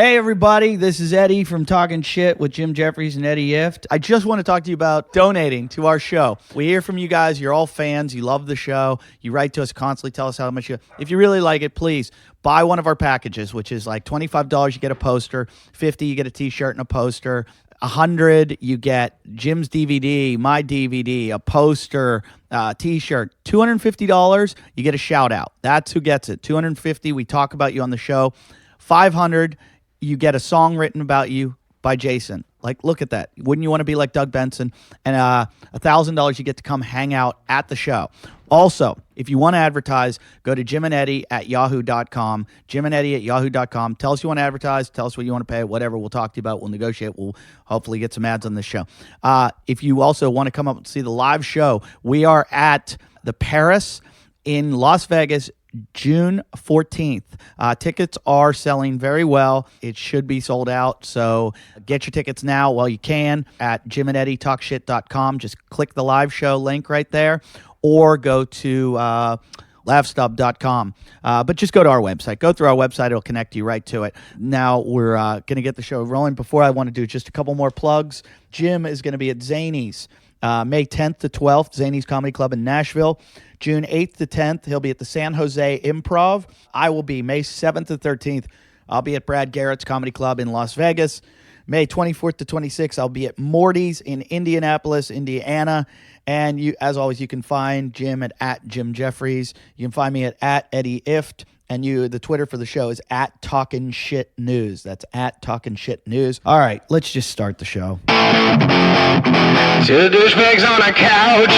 Hey everybody, this is Eddie from Talking Shit with Jim Jeffries and Eddie Ift. I just want to talk to you about donating to our show. We hear from you guys, you're all fans, you love the show, you write to us constantly, tell us how much if you really like it, please buy one of our packages, which is like $25, you get a poster, $50, you get a t-shirt and a poster, $100, you get Jim's DVD, my DVD, a poster, t-shirt. $250, you get a shout out. That's who gets it. $250, we talk about you on the show. $500, you get a song written about you by Jason. Like, look at that. Wouldn't you want to be like Doug Benson? And $1,000, you get to come hang out at the show. Also, if you want to advertise, go to jimandeddy@yahoo.com. jimandeddy@yahoo.com. Tell us you want to advertise. Tell us what you want to pay. Whatever, we'll talk to you about. We'll negotiate. We'll hopefully get some ads on this show. If you also want to come up and see the live show, we are at the Paris in Las Vegas, June 14th. Tickets are selling very well. It should be sold out, so get your tickets now while you can at jimandeddytalkshit.com. Just click the live show link right there, or go to laughstub.com. But just go to our website. Go through our website. It'll connect you right to it. Now we're going to get the show rolling. Before I want to do just a couple more plugs. Jim is going to be at Zanies May 10th to 12th, Zanies Comedy Club in Nashville. June 8th to 10th, he'll be at the San Jose Improv. I will be May 7th to 13th. I'll be at Brad Garrett's Comedy Club in Las Vegas. May 24th to 26th, I'll be at Morty's in Indianapolis, Indiana. And you, as always, you can find Jim at Jim Jeffries. You can find me at Eddie Ift. And the Twitter for the show is at Talkin' Shit News. That's at Talkin' Shit News. All right, let's just start the show. Two douchebags on a couch.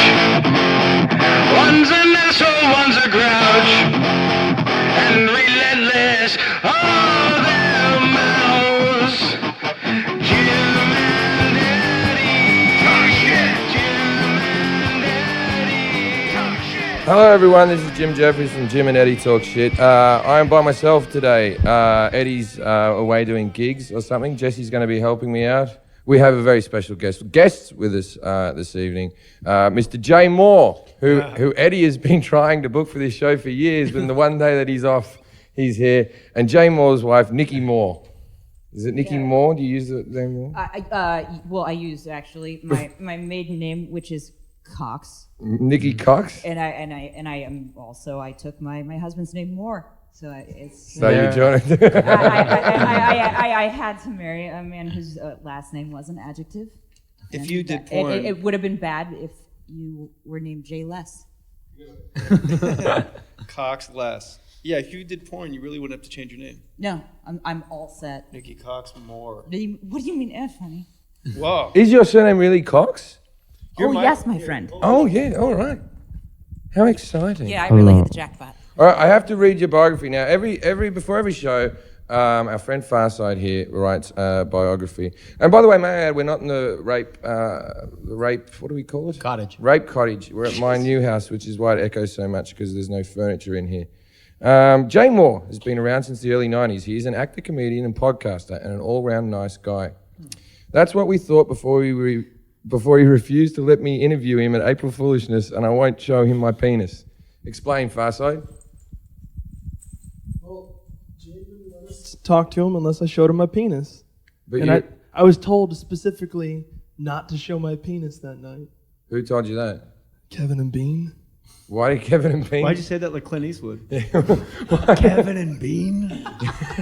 One's an asshole, one's a grouch. And relentless, all their mouths. Jim and Eddie talk shit. Jim and Eddie talk shit. Hello everyone, this is Jim Jeffries from Jim and Eddie Talk Shit. I am by myself today. Eddie's away doing gigs or something. Jesse's going to be helping me out. We have a very special guest with us this evening, Mr. Jay Moore, who Eddie has been trying to book for this show for years, but the one day that he's off, he's here. And Jay Moore's wife, Nikki Moore. Is it Nikki Moore? Do you use the name Moore? I use actually my maiden name, which is Cox. Nikki Cox? And I am also, I took my husband's name Moore. So it's. So you joined. I had to marry a man whose last name was an adjective. If you did porn, it would have been bad if you were named Jay Less. Cox Less. Yeah, if you did porn, you really wouldn't have to change your name. No, I'm all set. Nikki Cox Moore. What do you mean, funny? Whoa. Is your surname really Cox? Yes, my friend. Oh, yeah, all right. How exciting. Yeah, I really hit the jackpot. All right, I have to read your biography now. Before every show, our friend Farside here writes biography. And by the way, may I add, we're not in the rape. What do we call it? Cottage. Rape cottage. We're at my new house, which is why it echoes so much because there's no furniture in here. Jay Moore has been around since the early '90s. He's an actor, comedian, and podcaster, and an all-round nice guy. That's what we thought before he refused to let me interview him at April Foolishness, and I won't show him my penis. Explain, Farside. Talk to him unless I showed him my penis. But and I was told specifically not to show my penis that night. Who told you that? Kevin and Bean. Why did Kevin and Bean? Why'd you say that like Clint Eastwood? Kevin and Bean,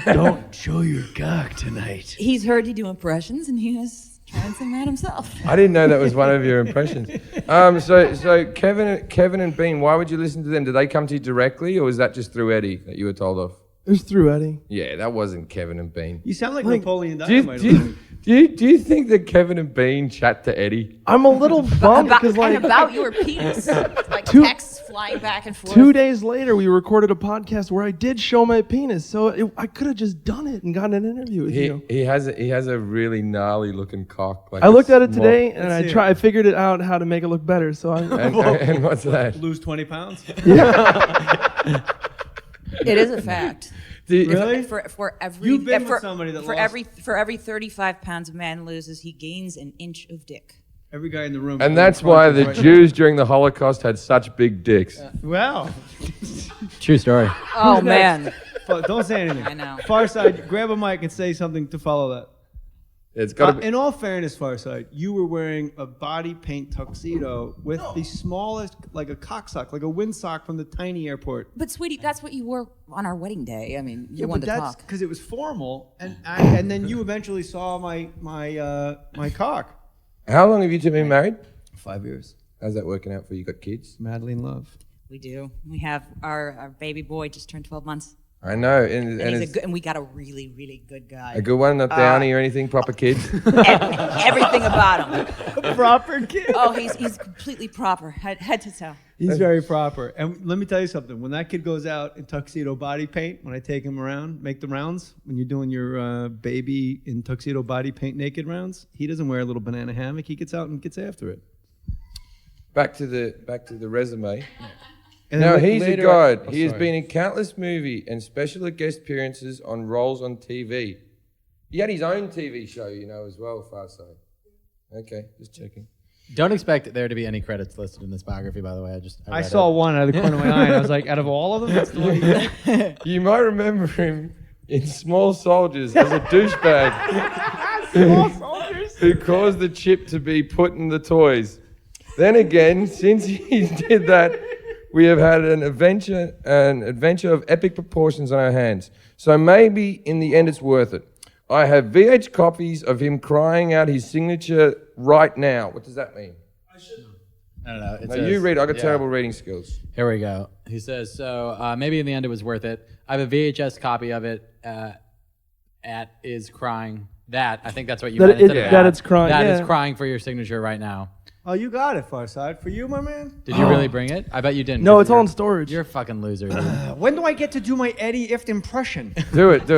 don't show your cock tonight. He's heard you do impressions, and he was trying some out himself. I didn't know that was one of your impressions. So Kevin and Bean, why would you listen to them? Did they come to you directly, or was that just through Eddie that you were told of? It was through Eddie. Yeah, that wasn't Kevin and Bean. You sound like Napoleon Do Dynamite. you think that Kevin and Bean chat to Eddie? I'm a little bummed because about your penis, like texts flying back and forth. 2 days later, we recorded a podcast where I did show my penis, so I could have just done it and gotten an interview with you. He has a really gnarly looking cock. Like I looked at it today and Let's see I figured it out how to make it look better. So And what's that? Lose 20 pounds? It is a fact. Really? For every You've been with somebody that for every 35 pounds a man loses, he gains an inch of dick. Every guy in the room. And that's why the Jews during the Holocaust had such big dicks. Wow. True story. Oh man. Don't say anything. I know. Farside, grab a mic and say something to follow that. It's got to be. In all fairness, Farside, you were wearing a body paint tuxedo with the smallest, like a cocksock, like a windsock from the tiny airport. But sweetie, that's what you wore on our wedding day. I mean, you wanted but to that's talk. because it was formal, and then you eventually saw my cock. How long have you two been married? 5 years. How's that working out for you? Got kids? Madly in love. We do. We have our baby boy just turned 12 months. I know, and And, it's and we got a really, really good guy. a good one, not downy or anything. Proper kids. Everything about him. Proper kid. Oh, he's completely proper, head to toe. He's very proper. And let me tell you something. When that kid goes out in tuxedo body paint, when I take him around, make the rounds, when you're doing your baby in tuxedo body paint naked rounds, he doesn't wear a little banana hammock. He gets out and gets after it. Back to the resume. And Now then he's a later- god. Oh, He has sorry. been in countless movie and special guest appearances on roles on TV. He had his own TV show, as well, Farside. Okay, just checking. Don't expect there to be any credits listed in this biography, by the way. I I read saw it. one out of the corner of my eye, and I was like, out of all of them, that's the one he did. You might remember him in Small Soldiers as a douchebag. Small Soldiers? Who caused the chip to be put in the toys. Then again, since he did that, we have had an adventure of epic proportions on our hands. So maybe in the end it's worth it. I have VH copies of him crying out his signature right now. What does that mean? I don't know. It No, says- you read. I got yeah. terrible reading skills. Here we go. He says, so maybe in the end it was worth it. I have a VHS copy of it at is crying. That, I think that's what you That meant. it- instead of that it's crying, That is yeah. crying for your signature right now. Oh, you got it, Farside. For you, my man. Did you really bring it? I bet you didn't. No, 'cause it's all you're- in storage. You're a fucking loser, dude. When do I get to do my Eddie Ift impression? Do it.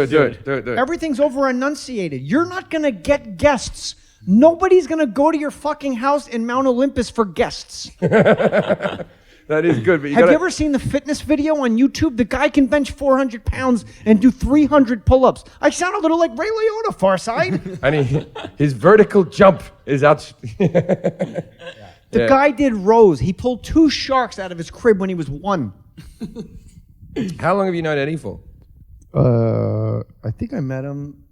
Everything's over enunciated. You're not going to get guests. Nobody's going to go to your fucking house in Mount Olympus for guests. That is good, but you Have gotta, you ever seen the fitness video on YouTube? The guy can bench 400 pounds and do 300 pull-ups. I sound a little like Ray Liotta, Farside. And his vertical jump is out. The guy did rows. He pulled 2 sharks out of his crib when he was 1. How long have you known Eddie for? I think I met him.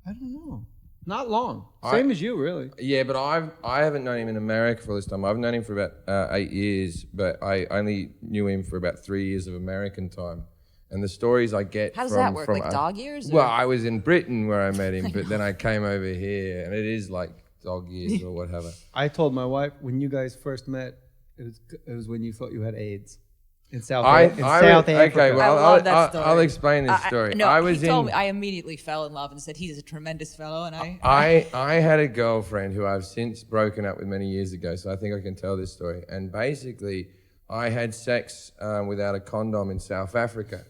I don't know. Not long. Same as you, really. Yeah, but I haven't known him in America for all this time. I've known him for about 8 years, but I only knew him for about 3 years of American time. And the stories I get How does from, that work? from Like dog years? Well, or- I was in Britain where I met him, but then I came over here, and it is like dog years or whatever. I told my wife when you guys first met, it was when you thought you had AIDS in South Africa. Okay, well, I love that story. I'll explain this story. No, I was he told in. me. I immediately fell in love and said he's a tremendous fellow, and I I had a girlfriend who I've since broken up with many years ago, so I think I can tell this story. And basically, I had sex without a condom in South Africa,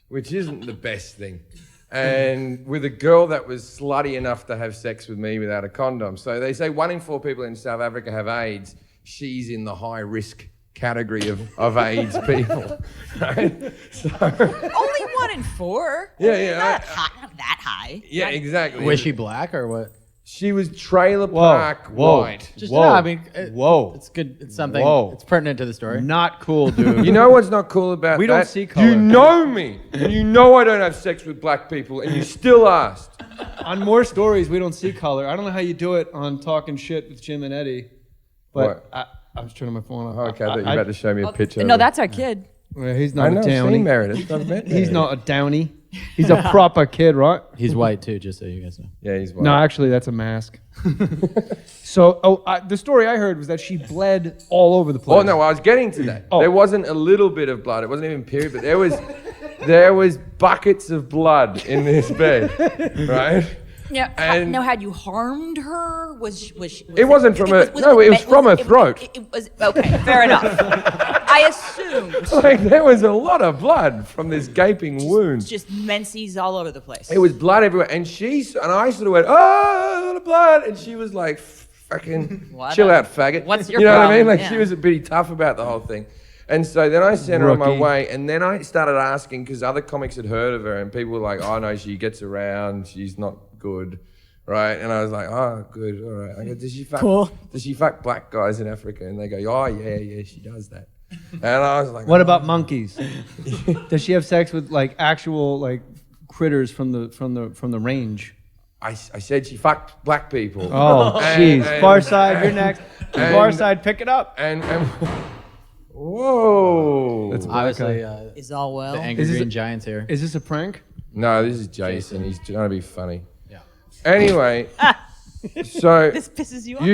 which isn't the best thing. And with a girl that was slutty enough to have sex with me without a condom. So they say 1 in 4 people in South Africa have AIDS. She's in the high risk category of AIDS people. Right? So, only 1 in 4. Yeah, Not that high. yeah, exactly. Was she black or what? She was trailer park white. Just, Whoa. no, I mean, Whoa. it's good. It's something. Whoa. It's pertinent to the story. Not cool, dude. You know what's not cool about We that? don't see color. You know me, and you know I don't have sex with black people, and you still asked. On more stories, we don't see color. I don't know how you do it on Talking Shit with Jim and Eddie, but I was turning my phone off. Okay, I thought you were about to show me a picture. No, of it. that's our kid. Well, he's I not know, a I've downy. seen Meredith. I've met He's Meredith. not a downy. He's a proper kid, right? He's white too, just so you guys know. Yeah, he's white. No, actually, that's a mask. So, the story I heard was that she bled all over the place. Oh no, I was getting to that. Oh. There wasn't a little bit of blood. It wasn't even period, but there was buckets of blood in this bed, right? Yeah. And- no, had you harmed her? Was It wasn't from her. No, it was from her throat. It was okay. Fair enough. I assumed. Like there was a lot of blood from this gaping wound. Just menses all over the place. It was blood everywhere, and I sort of went, "Oh, a lot of blood," and she was like, "Fucking What chill a- out, faggot." what's your You know what I mean? problem? Like she Yeah. was a bit tough about the whole thing. And so then I sent her on my Rookie. way, and then I started asking because other comics had heard of her, and people were like, "Oh no, she gets around. She's not good." Right, and I was like, "Oh, good, all right." I go, "Does she fuck? Cool. Does she fuck black guys in Africa?" And they go, "Oh, yeah, she does that." And I was like, What about monkeys? Does she have sex with like actual like critters from the range? I said she fucked black people. Oh, jeez. Far side, you're next. Far side, pick it up. And whoa. That's Obviously, Is all well? the Angry Is this Green a- Giant's here. Is this a prank? No, this is Jason. He's trying to be funny. Yeah. Anyway, so This pisses you off.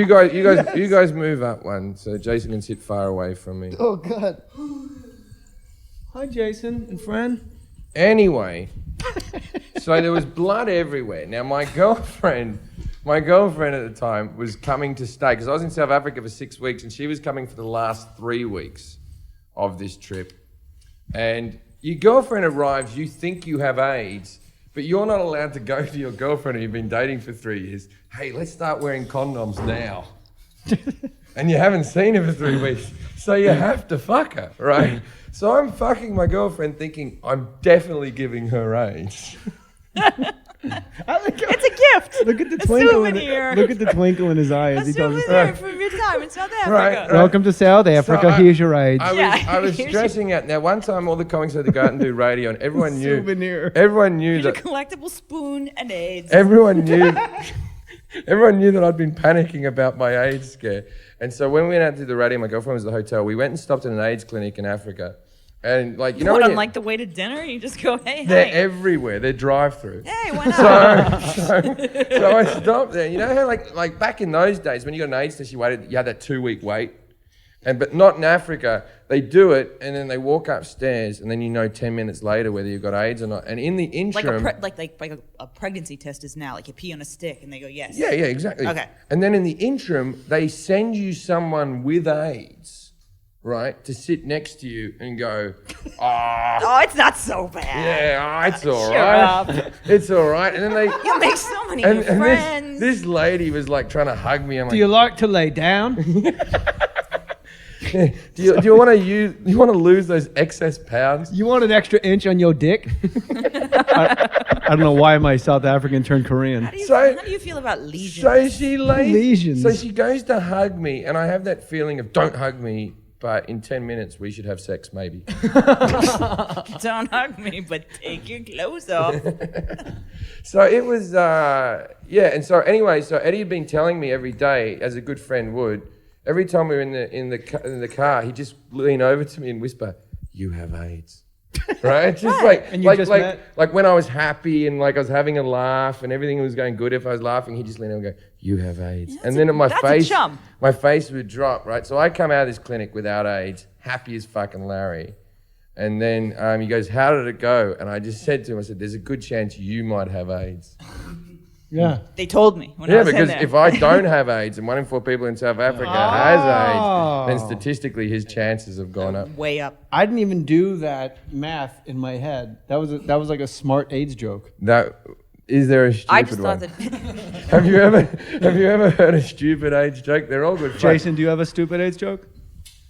you guys move up one so Jason can sit far away from me. Oh God. Hi, Jason and friend. Anyway, so there was blood everywhere. Now my girlfriend at the time was coming to stay because I was in South Africa for 6 weeks and she was coming for the last 3 weeks of this trip. And your girlfriend arrives, you think you have AIDS, but you're not allowed to go to your girlfriend who you've been dating for 3 years. Hey, let's start wearing condoms now. And you haven't seen her for 3 weeks, so you have to fuck her, right? So I'm fucking my girlfriend thinking I'm definitely giving her AIDS. It's a gift. Look at the A twinkle. souvenir. Look at the twinkle in his eye A as he tells us. souvenir from your time in South Africa. Right. Welcome to South Africa. I- Here's your AIDS. I was here's stressing out. Now, one time all the comics had to go out and do radio, and everyone knew. Souvenir. Everyone knew Here's a that. collectible spoon and AIDS. Everyone knew. Everyone knew that I'd been panicking about my AIDS scare. And so when we went out to the radio, my girlfriend was at the hotel. We went and stopped at an AIDS clinic in Africa, and like you know, What, when on like the way to dinner? You just go, hey, they're hi. everywhere. They're drive-through. Hey, why not? So I stopped there. You know how like back in those days when you got an AIDS test, you had that 2-week wait, but not in Africa. They do it and then they walk upstairs and then 10 minutes later whether you've got AIDS or not. And in the like interim, a pregnancy test is now. Like you pee on a stick and they go, yes. yeah, exactly. Okay. And then in the interim, they send you someone with AIDS, right, to sit next to you and go, Oh, it's not so bad. yeah, it's all Shut right. up. It's all right. And then they. You make so many And, new and friends. this lady was like trying to hug me. I'm Do like, you like to lay down? do you want to lose those excess pounds? You want an extra inch on your dick? I don't know why my South African turned Korean. how do So- you feel about lesions? So she lays. Lesions. So she goes to hug me, and I have that feeling of don't hug me, but in 10 minutes we should have sex, maybe. Don't hug me, but take your clothes off. So it was, yeah. And so anyway, so Eddie had been telling me every day, as a good friend would, every time we were in the car, he'd just lean over to me and whisper, "You have AIDS." Right? Just like And you just met? like when I was happy and like I was having a laugh and everything was going good. If I was laughing, he'd just lean over and go, "You have AIDS." And then that's a chum. my face would drop. Right? So I come out of this clinic without AIDS, happy as fucking Larry. And then he goes, "How did it go?" And I just said to him, I said, "There's a good chance you might have AIDS." Yeah. They told me when I Yeah, was in because there. if I don't have AIDS and 1 in 4 people in South Africa has AIDS, then statistically his chances have gone up. way up. I didn't even do that math in my head. That was like a smart AIDS joke. Is there a stupid I just one? thought that Have you ever heard a stupid AIDS joke? They're all good. fun. Jason, do you have a stupid AIDS joke?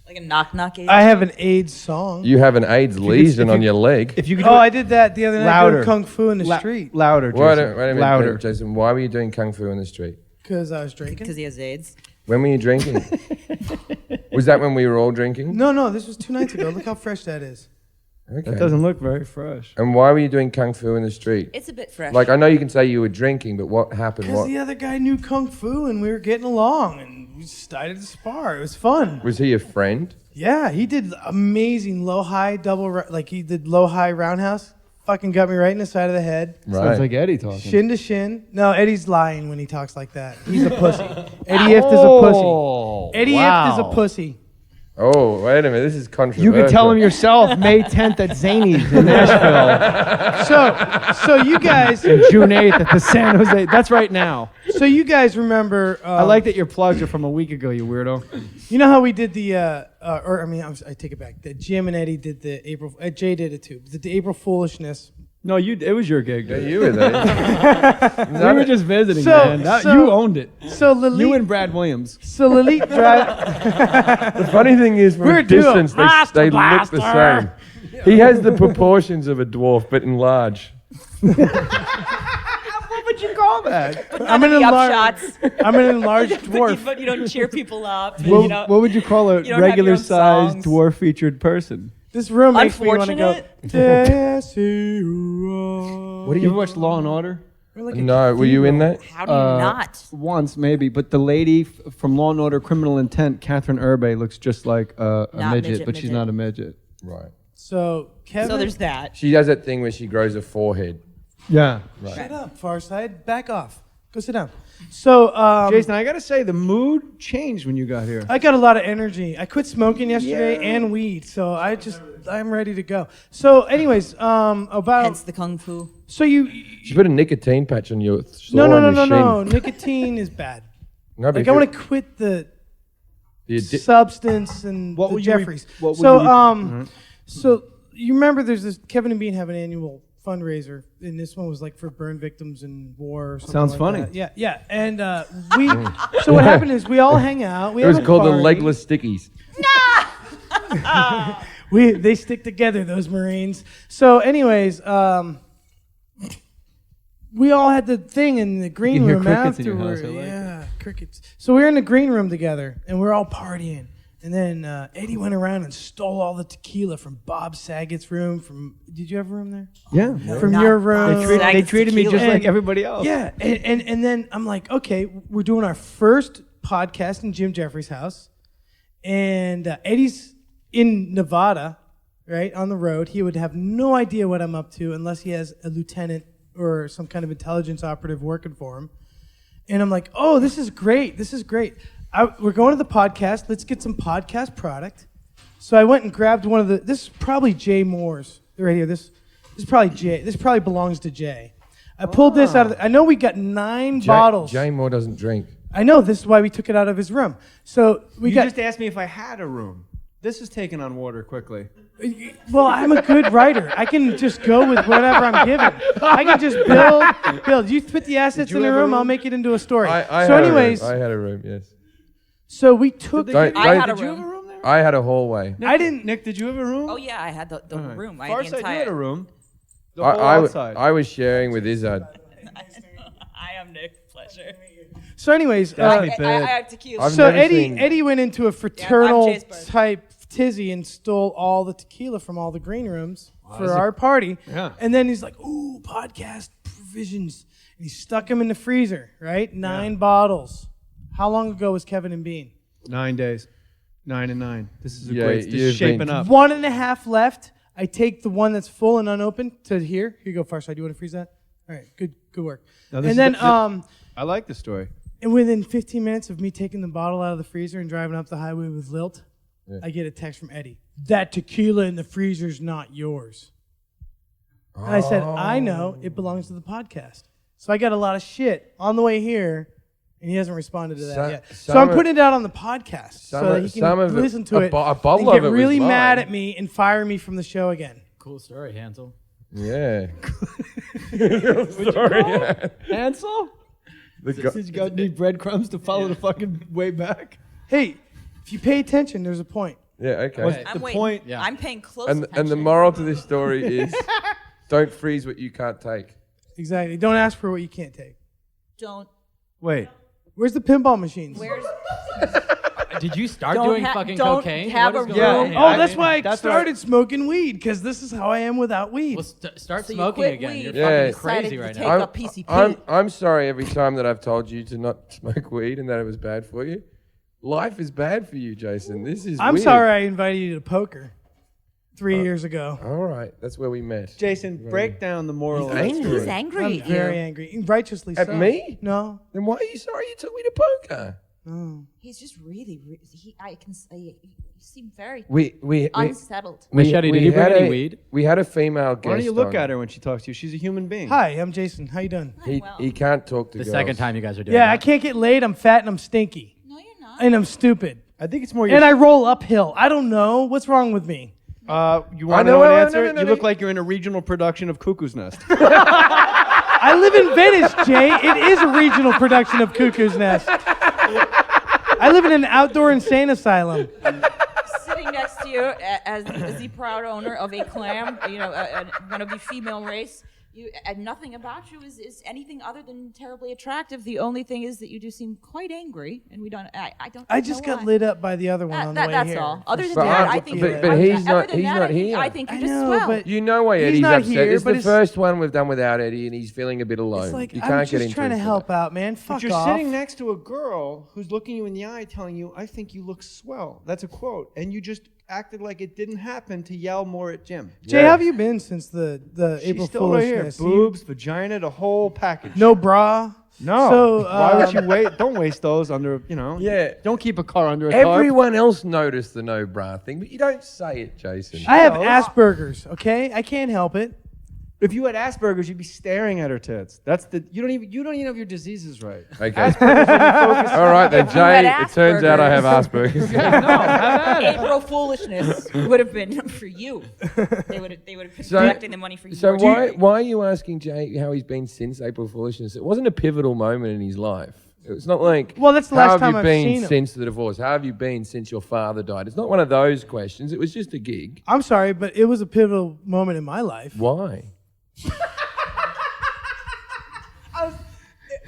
like a knock age. I have an AIDS song. You have an AIDS lesion on your leg. If you could Oh, I did that the other night Louder. doing Kung Fu in the street Louder, Jason. Wait a minute, Louder. Jason. Why were you doing kung fu in the street? because I was drinking. because he has AIDS. When were you drinking? Was that when we were all drinking? No, this was 2 nights ago. Look how fresh that is. Okay. That doesn't look very fresh. And why were you doing kung fu in the street? It's a bit fresh. Like, I know you can say you were drinking, but what happened? Because What the other guy knew Kung Fu and we were getting along and we started to spar. It was fun. was he a friend? Yeah, he did amazing low-high like he did low-high roundhouse. Fucking got me right in the side of the head. Right. Sounds like Eddie talking. Shin to shin. No, Eddie's lying when he talks like that. He's a pussy. Eddie Ift is a pussy. Eddie Ift is a pussy. Oh, wait a minute. This is controversial. You can tell him yourself May 10th at Zany's in Nashville. So you guys, And June 8th at the San Jose. That's right now. so you guys remember? I like that your plugs are from a week ago, you weirdo. You know how we did the, I take it back. The Jim and Eddie did the April. Jay did it too. Did the April Foolishness. No, it was your gig. Yeah, dude. you were there. We were just visiting, So- man. so- You owned it. So Lalit, You and Brad Williams. so Lalit drive. The funny thing is, from We're a distance, doing they look the same. He has the proportions of a dwarf, but in large. What would would you call that? I'm an enlarged. upshots. I'm an enlarged But dwarf. you don't cheer people up. and, What, you know, what would you call a you don't have your own regular-sized songs. dwarf-featured person? This room makes me want to go. Unfortunate? What do you ever watch Law and Order? No, were you in that? How do you not? Once, maybe. But the lady from Law and Order Criminal Intent, Catherine Urbe, looks just like a Not midget, but she's midget. not a midget. Right. So Kevin, So there's that. She does that thing where she grows a forehead. Yeah. shut up, Farside. Back off. Go sit down. So Jason, I got to say, the mood changed when you got here. I got a lot of energy. I quit smoking yesterday and weed, so I'm ready to go. So, anyways, about Hence the kung fu. so you She put a nicotine patch on your no sore on your no shin. nicotine is bad. No, but Like if I you- want to quit the the addi- substance and What the would you re- Jeffries. what would So you re- so you remember there's this Kevin and Bean have an annual fundraiser, and this one was like for burn victims in war or something. Sounds like funny. that. Yeah. And we so what happened is we all hang out. We It was have a called the party. Legless Stickies. They stick together, those Marines. So, anyways, we all had the thing in the green can hear room crickets in your afterward. house, I like Yeah, crickets. So we were in the green room together, and we were all partying. And then Eddie went around and stole all the tequila from Bob Saget's room. Did you have a room there? Yeah. From Not your room. They Saget's treated me just tequila. like everybody else. Yeah, and then I'm like, okay, we're doing our first podcast in Jim Jeffries' house, and Eddie's in Nevada, right, on the road. He would have no idea what I'm up to unless he has a lieutenant or some kind of intelligence operative working for him. And I'm like, oh, this is great. We're going to the podcast. Let's get some podcast product. So I went and grabbed one of the. This is probably Jay Moore's right here. This is probably Jay. This probably belongs to Jay. I pulled this out of. I know we got 9 bottles. Jay Moore doesn't drink. I know this is why we took it out of his room. So we You got. just asked me if I had a room. This is taking on water quickly. Well, I'm a good writer. I can just go with whatever I'm given. I can just build. You put the assets you in the have a room, I'll room? make it into a story. I So had anyways, I had a room, yes. so we took. Don't- I don't- had a Did you have a room. room there? I had a hallway. I didn't. Nick, did you have a room? Oh yeah, I had the All right. room. I had the Farside, you entire. had a room. The whole I outside. was sharing with Izzard. I am Nick. Pleasure. So anyways, That's me I bad. have tequila. I've so never Eddie seen- Eddie went into a fraternal Jay's bird. type tizzy and stole all the tequila from all the green rooms for our party. Yeah. And then he's like, "Ooh, podcast provisions." And he stuck them in the freezer, right? 9 bottles. How long ago was Kevin and Bean? 9 days. 9 and 9. This is a Yeah, great. This you've is shaping been- up. 1.5 left. I take the one that's full and unopened to here. Here you go, Farside. You want to freeze that? All right, good work. Now, this And is then I like the story. and within 15 minutes of me taking the bottle out of the freezer and driving up the highway with Lilt, I get a text from Eddie. That tequila in the freezer's not yours. And I said, I know. It belongs to the podcast. So I got a lot of shit on the way here, and he hasn't responded to that Some- yet. So I'm some- putting it out on the podcast so that he some can of it- listen to a it bo- a bottle and of get it was really mad mine. at me and fire me from the show again. Cool story, Hansel. Yeah. Sorry. Yeah. Hansel? Did you got any breadcrumbs to follow the fucking way back? Hey, if you pay attention, there's a point. Yeah, okay. What's I'm the waiting. point? Yeah. I'm paying close And attention. the moral to this story is don't freeze what you can't take. Exactly. Don't ask for what you can't take. Don't. Wait. Where's the pinball machines? Where's? Did you start Don't doing ha- fucking don't cocaine? have What is a going on room. here? Oh, that's why I that's why- started smoking weed, because this is how I am without weed. Well, start So you smoking quit again. weed You're Yeah. fucking crazy decided right to now. take up PCP. I'm sorry every time that I've told you to not smoke weed and that it was bad for you. Life is bad for you, Jason. This is I'm weird. sorry I invited you to poker 3 years ago. All right, that's where we met. Jason, break down the moral. He's of the angry. story. He's angry I'm at very you. angry. Righteously At so. me? No. Then why are you sorry you took me to poker? No. He's just really. I can say you seem very We unsettled. Machete, did you bring had any a- weed? We had a female guest. Why don't you look on. at her when she talks to you? She's a human being. Hi, I'm Jason. How you doing? He can't talk to The girls. second time you guys are doing Yeah, that. I can't get laid. I'm fat and I'm stinky. No, you're not. And I'm stupid. I think it's more your. And I roll uphill. I don't know. What's wrong with me? you I want to know, know an no, answer? no, no, You no. look like you're in a regional production of Cuckoo's Nest. I live in Venice, Jay. It is a regional production of Cuckoo's Nest. I live in an outdoor insane asylum. Sitting next to you as the proud owner of a clam, one of the female race, Nothing about you is anything other than terribly attractive. The only thing is that you do seem quite angry, and we don't. I don't. I just know got why. lit up by the other one on the way That's here. all. Other than But that, I- I think. but he's not- other than he's that, not I think- here. I think I you're just know, swell. but You know why He's Eddie's not upset. here, It's but the first one we've done without Eddie, and he's feeling a bit alone. It's like you I'm can't get just into trying to it. help out, man. Fuck But you're off. sitting next to a girl who's looking you in the eye telling you, I think you look swell. That's a quote. And you just acted like it didn't happen to yell more at Jim. Jay, how have you been since the She's April still right here. Foolishness? Boobs, vagina, the whole package. No bra. No. So, why would you wait? Don't waste those under, Yeah. Don't keep a car under a tarp. Everyone else noticed the no bra thing, but you don't say it, Jason. I have Asperger's. Okay, I can't help it. If you had Asperger's, you'd be staring at her tits. That's the you don't even have your diseases right. Okay. Asperger's when you focus. All right then, If you had Jay. It turns out I have Asperger's. April Foolishness would have been for you. They would have been collecting the money for you. So why are you asking Jay how he's been since April Foolishness? It wasn't a pivotal moment in his life. It's not like, Well, that's the how last have time you I've been seen him. since the divorce? How have you been since your father died? It's not one of those questions. It was just a gig. I'm sorry, but it was a pivotal moment in my life. Why?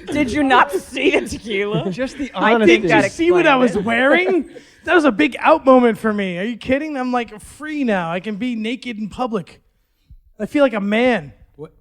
Did you not see the tequila? Just the I honesty. think that Did you see what I was explained it. wearing? That was a big out moment for me. Are you kidding? I'm like free now. I can be naked in public. I feel like a man.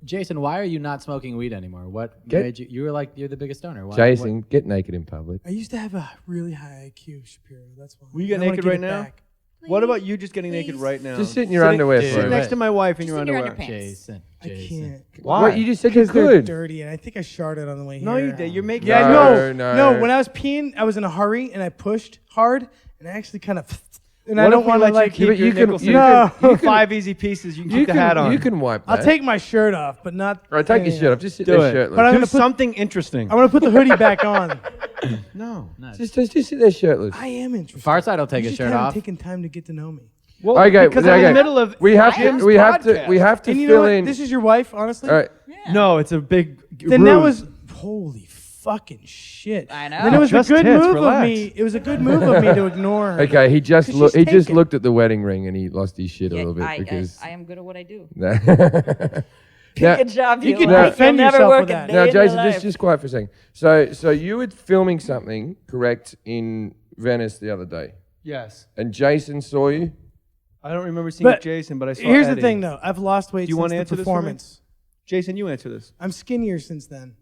Jason, why are you not smoking weed anymore? What Get- made you? You were like you're the biggest stoner. Why, Jason, get naked in public. I used to have a really high IQ, Shapiro. That's why. Will you get I wanna naked give right it now? back. What about you just getting naked right now? Just sit in your underwear for Sit a next bit. to my wife in Just your in your underwear. underpants. Jason, I can't. Why? What, you just said you Because they're could. dirty, and I think I sharted on the way here. No, you did. You're making. Yeah, No, no, no. When I was peeing, I was in a hurry, and I pushed hard, and I actually kind of. And What I don't if we want to let like. you keep your you can- nickel you safe? can- You can 5 easy pieces. You can keep the hat on. You can wipe that. I'll take my shirt off, but not. All right, take your anything shirt off. else. Just sit Do there it. shirtless. But I'm Do gonna put- something interesting. I'm gonna put the hoodie back on. No. just sit there shirtless. I am interested. Farside will take You his just shirt haven't off. taken time to get to know me. Well, Okay, because I'm in the middle of. we have to Jim's we have podcast. to And you know fill what? in. This is your wife, honestly. All right. No, it's a big. Then that ruse. was holy fucking shit. I know. Then it was Just a good tits, move relax. of me. It was a good move of me to ignore her. Okay, he just Because looked. she's He just taken. looked at the wedding ring and he lost his shit a little bit I because. am good at what I do. Now, Good job, You you can like. defend You'll never yourself work with a that. day now, in your Jason, life. just quiet for a second. So you were filming something, correct, in Venice the other day, Yes. and Jason saw you. I don't remember seeing But Jason, but I saw. Here's Eddie. the thing, though. I've lost weight Do you since wanna the answer this for me? performance. Jason, you answer this. I'm skinnier since then.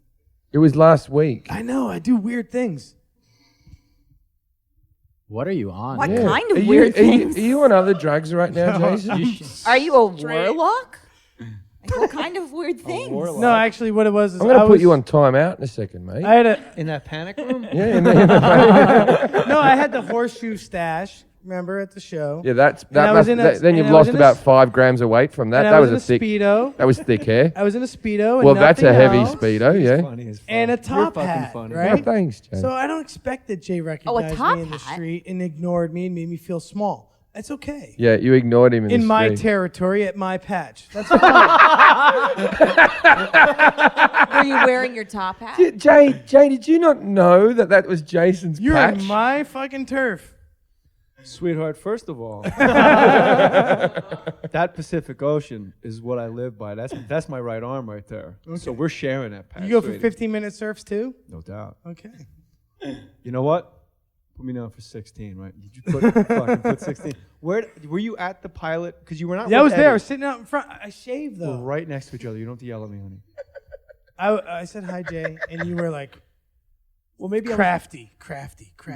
It was last week. I know. I do weird things. What are you on? What Yeah. kind of Are you- weird are you- things? Are you on other drugs right now, Jason? Are you a warlock? Like, what kind of weird things? No, actually, what it was is I'm going I to put was- you on timeout in a second, mate. I had a In that panic room? yeah, no. I had the horseshoe stash. Remember at the show? yeah. That's And I that. was Must, in a- that then and you've I was lost in a about s- 5 grams of weight from that. And I That was was in a a thick. speedo. That was thick hair. I was in a speedo. And Well, that's a nothing heavy else, speedo, yeah. Funny as fuck. And a You're top fucking hat, funny. Oh, right? thanks, Jay. So I don't expect that Jay recognized top me in the hat? street and ignored me and made me feel small. That's okay. yeah, you ignored him in In the my street. territory, at my patch. That's fine. Were you wearing your top hat? Jay, did you not know that was Jason's You're patch? in my fucking turf. Sweetheart, first of all, that Pacific Ocean is what I live by. That's my right arm right there. So we're sharing that patch. You go for sweetie. 15-minute surfs too? No doubt. Okay. You know what? Put me down for 16, right? Did you put 16? Where were you at the pilot? Because you were not. Yeah, I with was there. I Eddie. was sitting out in front. I shaved We're though. right next to each other. You don't have to yell at me, honey. I said hi, Jay, and you were like, Well, maybe crafty.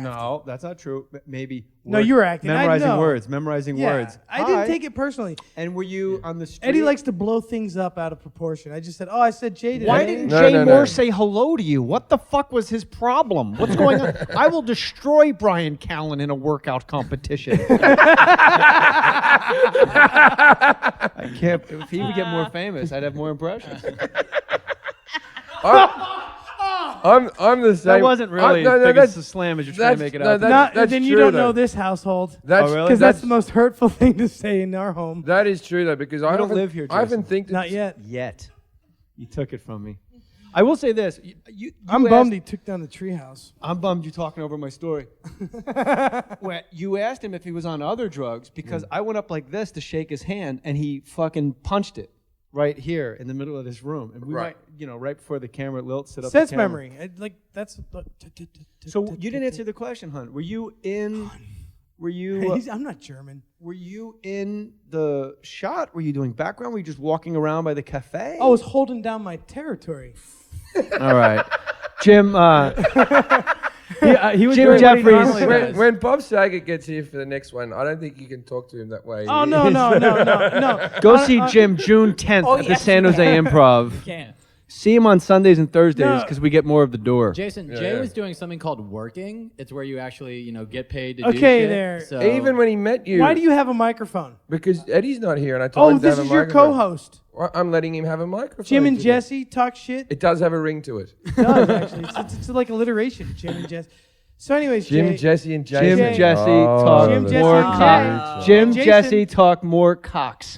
No, that's not true. Maybe. No, you were acting. I Memorizing know. words. Memorizing Yeah, words. I didn't Hi. take it personally. And were you on the street? Eddie likes to blow things up out of proportion. I just said, I said Jay today. Why didn't No, Jay no, Moore no. say hello to you? What the fuck was his problem? What's going on? I will destroy Brian Callen in a workout competition. I can't. If he would get more famous, I'd have more impressions. I'm the same. That wasn't really no, as big that's- a slam as you're trying to make it no, out. that's then you true, don't though. know this household. That's, Oh, really? Because that's the most hurtful thing to say in our home. That is true though, because I don't haven't live here, I haven't Jason. think that Not yet. Yet. You took it from me. I will say this. You I'm asked- bummed he took down the treehouse. I'm bummed you're talking over my story. Well, you asked him if he was on other drugs because I went up like this to shake his hand and he fucking punched it. right here in the middle of this room, and we Right. might, right before the camera, Lilt sit up. Sense the camera. memory. That's. So you didn't answer the question, Hunt. Were you in? Were you? I'm not German. Were you in the shot? Were you doing background? Were you just walking around by the cafe? I was holding down my territory. All right, Jim. He was Jim doing Jeffries. what he normally When, does. when Bob Saget gets here for the next one, I don't think you can talk to him that way. Oh no. Go see Jim June 10th at the San Jose Improv. See him on Sundays and Thursdays because we get more of the door. Jason, Yeah, Jay yeah. was doing something called working. It's where you actually, get paid to do Okay, shit. there. So Even when he met you. Why do you have a microphone? Because Eddie's not here, and I told Oh, him to this have is a your microphone. co-host. Well, I'm letting him have a microphone. Jim and today. Jesse talk shit. It does have a ring to it. It does actually. It's like alliteration. Jim and Jesse. So, anyways, Jim, Jay, Jesse, and Jason. Jim, Jay. Jesse, Oh, talk Jim, Jesse, more and cock. Jay. Jim, Jason. Jesse, talk more cocks.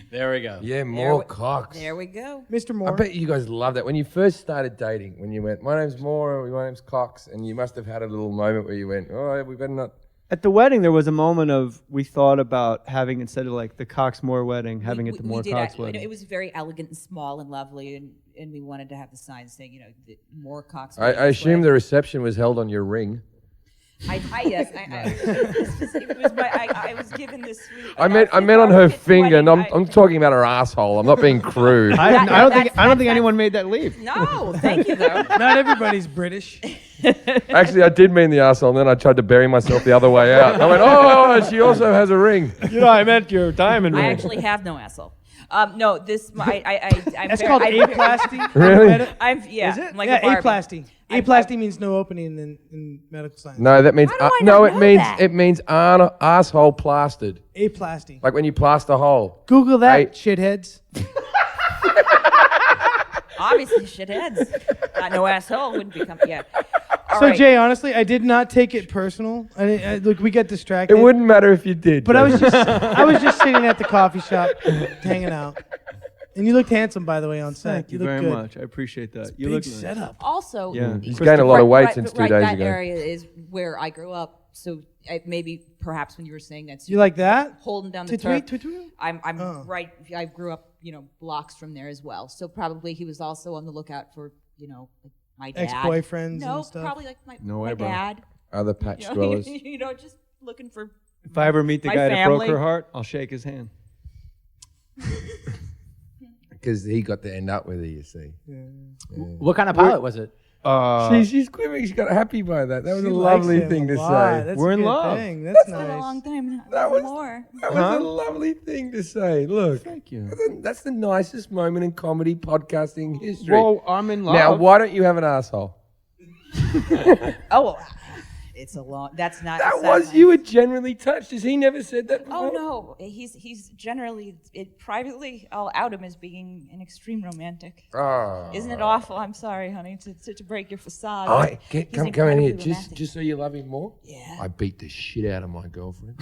there we go. Yeah, more cocks. There we go. Mr. I Moore. bet you guys love that. When you first started dating, when you went, my name's Moore, my name's Cox, and you must have had a little moment where you went, oh, we better not. At the wedding, there was a moment of we thought about having, instead of like the Cox-Moore wedding, having it the Moore Cox wedding. It was very elegant and small and lovely, and we wanted to have the sign saying, the more Cox. I assume the reception was held on your ring. I was given this. I meant on her finger, and I'm talking about her asshole. I'm not being crude. I don't think anyone made that leap. No, thank you though. Not everybody's British. Actually, I did mean the asshole, and then I tried to bury myself the other way out. I went, oh, she also has a ring. I meant your diamond I ring. actually have no asshole. No, this I'm That's very, called I- aplasty. Really? I'm yeah. Is it? I'm like Yeah, a Barbie. aplasty. Aplasty means no opening in medical science. No, that means How do I not know that? it means asshole plastered, Aplasty. like when you plaster a hole. Google that, Hey. shitheads. Obviously, shitheads. Got no asshole wouldn't become All So right. Jay, honestly, I did not take it personal. Look, we got distracted. It wouldn't matter if you did. But I was Jason. just I was just sitting at the coffee shop, hanging out. And you looked handsome, by the way, on set. Thank you looked very good. much. I appreciate that. You Big look nice. setup. Also, Yeah. He's gained a lot of weight since 2 days that ago. area is where I grew up. So maybe perhaps when you were saying that, You like that? holding down the Tweet, turf. tweet, tweet? I'm Oh. right. I grew up, blocks from there as well. So probably he was also on the lookout for, like my dad. Ex-boyfriends No, and stuff? probably like my eyebrow. dad. Other patch dwellers. Just looking for. If I ever meet the My guy that broke family. her heart, I'll shake his hand. Because he got to end up with her, you see. What kind of pilot was it? She's quivering. She got happy by that. That was She a likes lovely him thing a to lot. say. That's We're a in good love. thing. That's It's been a long nice. time. That was- more. That was a lovely thing to say. Look, Thank you. that's the nicest moment in comedy podcasting history. Well, I'm in love. Now, why don't you have an asshole? Oh, it's a long. That's not. That it's not was nice. you were genuinely touched. Has he never said that before? Oh no, he's generally privately. I'll out him as being an extreme romantic. Oh. Isn't it awful? I'm sorry, honey, to break your facade. Come in here. incredibly Just romantic. so you love him more. Yeah. I beat the shit out of my girlfriend.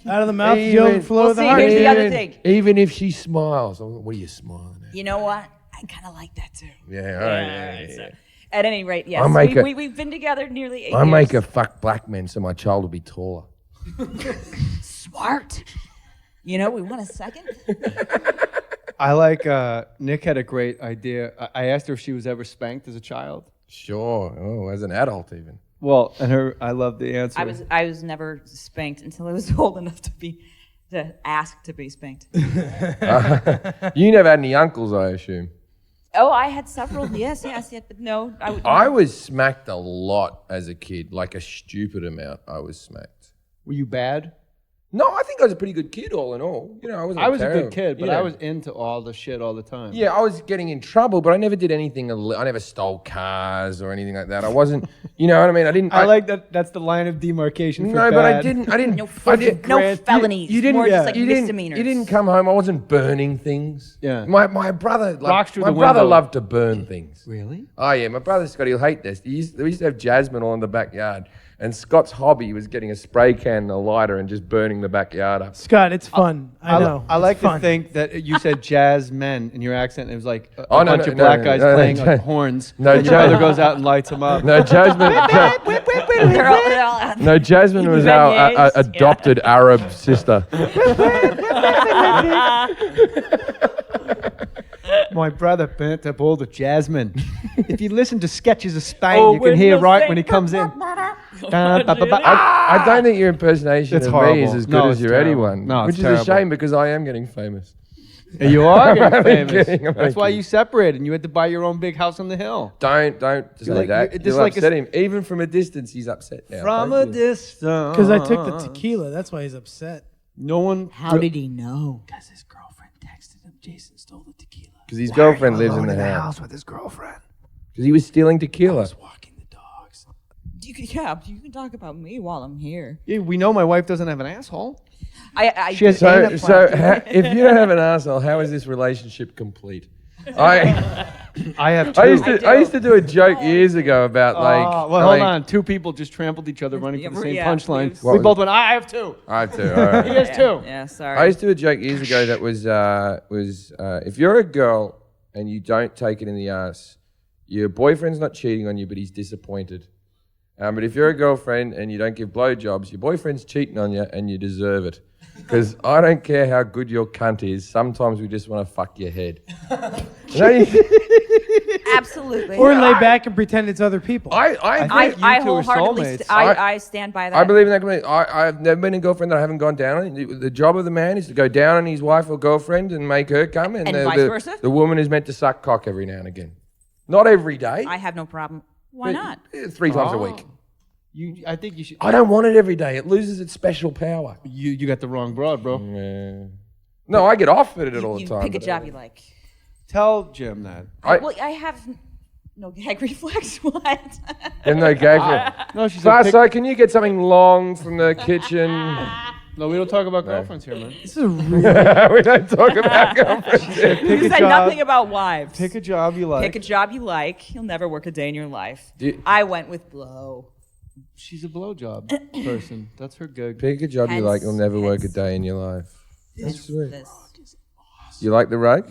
Out of the mouth, the Even- overflow of the see, heart. here's the other thing. Even if she smiles, what are you smiling at? You know what? I kind of like that too. Yeah, all right, yeah. At any rate, yes, I'll make we've been together nearly 8 years. I make her fuck black men so my child will be taller. Smart. We want a second. I like, Nick had a great idea. I asked her if she was ever spanked as a child. Sure. Oh, as an adult even. Well, and I love the answer. I was never spanked until I was old enough to ask to be spanked. You never had any uncles, I assume. Oh, I had several. Yes, but no, I would. I was smacked a lot as a kid, like a stupid amount. I was smacked. Were you bad? No, I think I was a pretty good kid, all in all. I wasn't. I was a terrible. good kid, but You know. I was into all the shit all the time. Yeah, I was getting in trouble, but I never did anything. I never stole cars or anything like that. I wasn't. You know what I mean? I didn't. I like that. That's the line of demarcation. For No, but I bad. didn't. No, I did, no felonies. You didn't. More just like you didn't. misdemeanors. You didn't come home. I wasn't burning things. Yeah. My brother. Rocks through my the brother window. loved to burn things. Really? Oh yeah, my brother Scott. He'll hate this. We used to have jasmine all in the backyard, And Scott's hobby was getting a spray can and a lighter and just burning the backyard up. Scott, it's fun. I know. I like It's to fun. think that you said jazz men in your accent. It was like a Oh, no, bunch no, of no, black no, guys no, playing no, like no. horns. No, and your brother goes out and lights them up. No, Jasmine. They're all out. No, Jasmine was our Beignets, adopted Arab sister. My brother burnt up all the jasmine. If you listen to Sketches of Spain, Oh, you can hear right when he comes in. I don't think your impersonation It's of me horrible. is as good No, as it's your terrible. Eddie one. No, which it's is a terrible. shame because I am getting famous. You are getting I'm famous. kidding, I'm That's why kidding. you separated and you had to buy your own big house on the hill. Don't say like- that. you're- You'll like a- upset him. Even from a distance, he's upset now. From Don't a you? distance. Because I took the tequila. That's why he's upset. No one. How did he know? Because his girlfriend texted him, Jason stole the tequila. Because his girlfriend lives in the house. with his girlfriend. Because he was stealing tequila. Walking the dogs. You can talk about me while I'm here. Yeah, we know my wife doesn't have an asshole. I She has So, anaplasty. if you don't have an arsehole, how is this relationship complete? I have two. I used to do a joke years ago about like. well, hold on. Two people just trampled each other running for the same punchline. What We was both it? went, I have two. I have to. All right. He has two. Yeah, sorry. I used to do a joke years ago that was if you're a girl and you don't take it in the ass, your boyfriend's not cheating on you, but he's disappointed. But if you're a girlfriend and you don't give blowjobs, your boyfriend's cheating on you and you deserve it. Because I don't care how good your cunt is, sometimes we just want to fuck your head. Absolutely. Or lay back and pretend it's other people. I I wholeheartedly I stand by that. I believe in that. I've never been a girlfriend that I haven't gone down on. The job of the man is to go down on his wife or girlfriend and make her come. And vice versa? The woman is meant to suck cock every now and again. Not every day. I have no problem. Why not? 3 times a week. I think you should. I don't want it every day. It loses its special power. You got the wrong broad, bro. No, I get offered it all the You time. pick a but, job you like. Tell Jim that. Well, I have no gag reflex. What? And no gag. No, she said pick- Faso, can you get something long from the kitchen? No, we don't talk about girlfriends here, man. This is really We don't talk about girlfriends. Pick You a said job. nothing about wives. Pick a job you like. Pick a job you like. You'll never work a day in your life. Do- I went with blow. She's a blowjob person. That's her gig. Pick a job you Hence- like. You'll never work a hence- day in your life. That's sweet. This. You like the rug?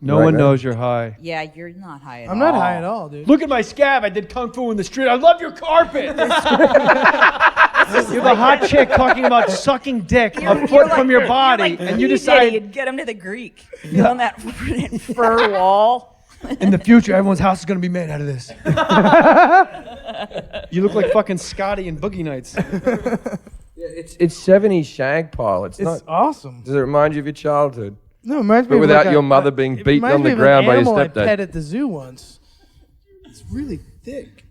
No Right, one man. knows you're high. Yeah, you're not high at all. I'm not high at all, dude. Look at my scab. I did kung fu in the street. I love your carpet. You're the hot chick talking about sucking dick a foot from your body, and you decide you'd get him to the Greek. Get on that fur wall. in the future everyone's house is gonna be made out of this. You look like fucking Scotty in Boogie Nights. It's 70s shag pile. It's not. Awesome. Does it remind you of your childhood? No, it reminds me But of without like your mother being it beaten reminds on me the of an ground by your animal I stepdad. pet at the zoo once. It's really thick.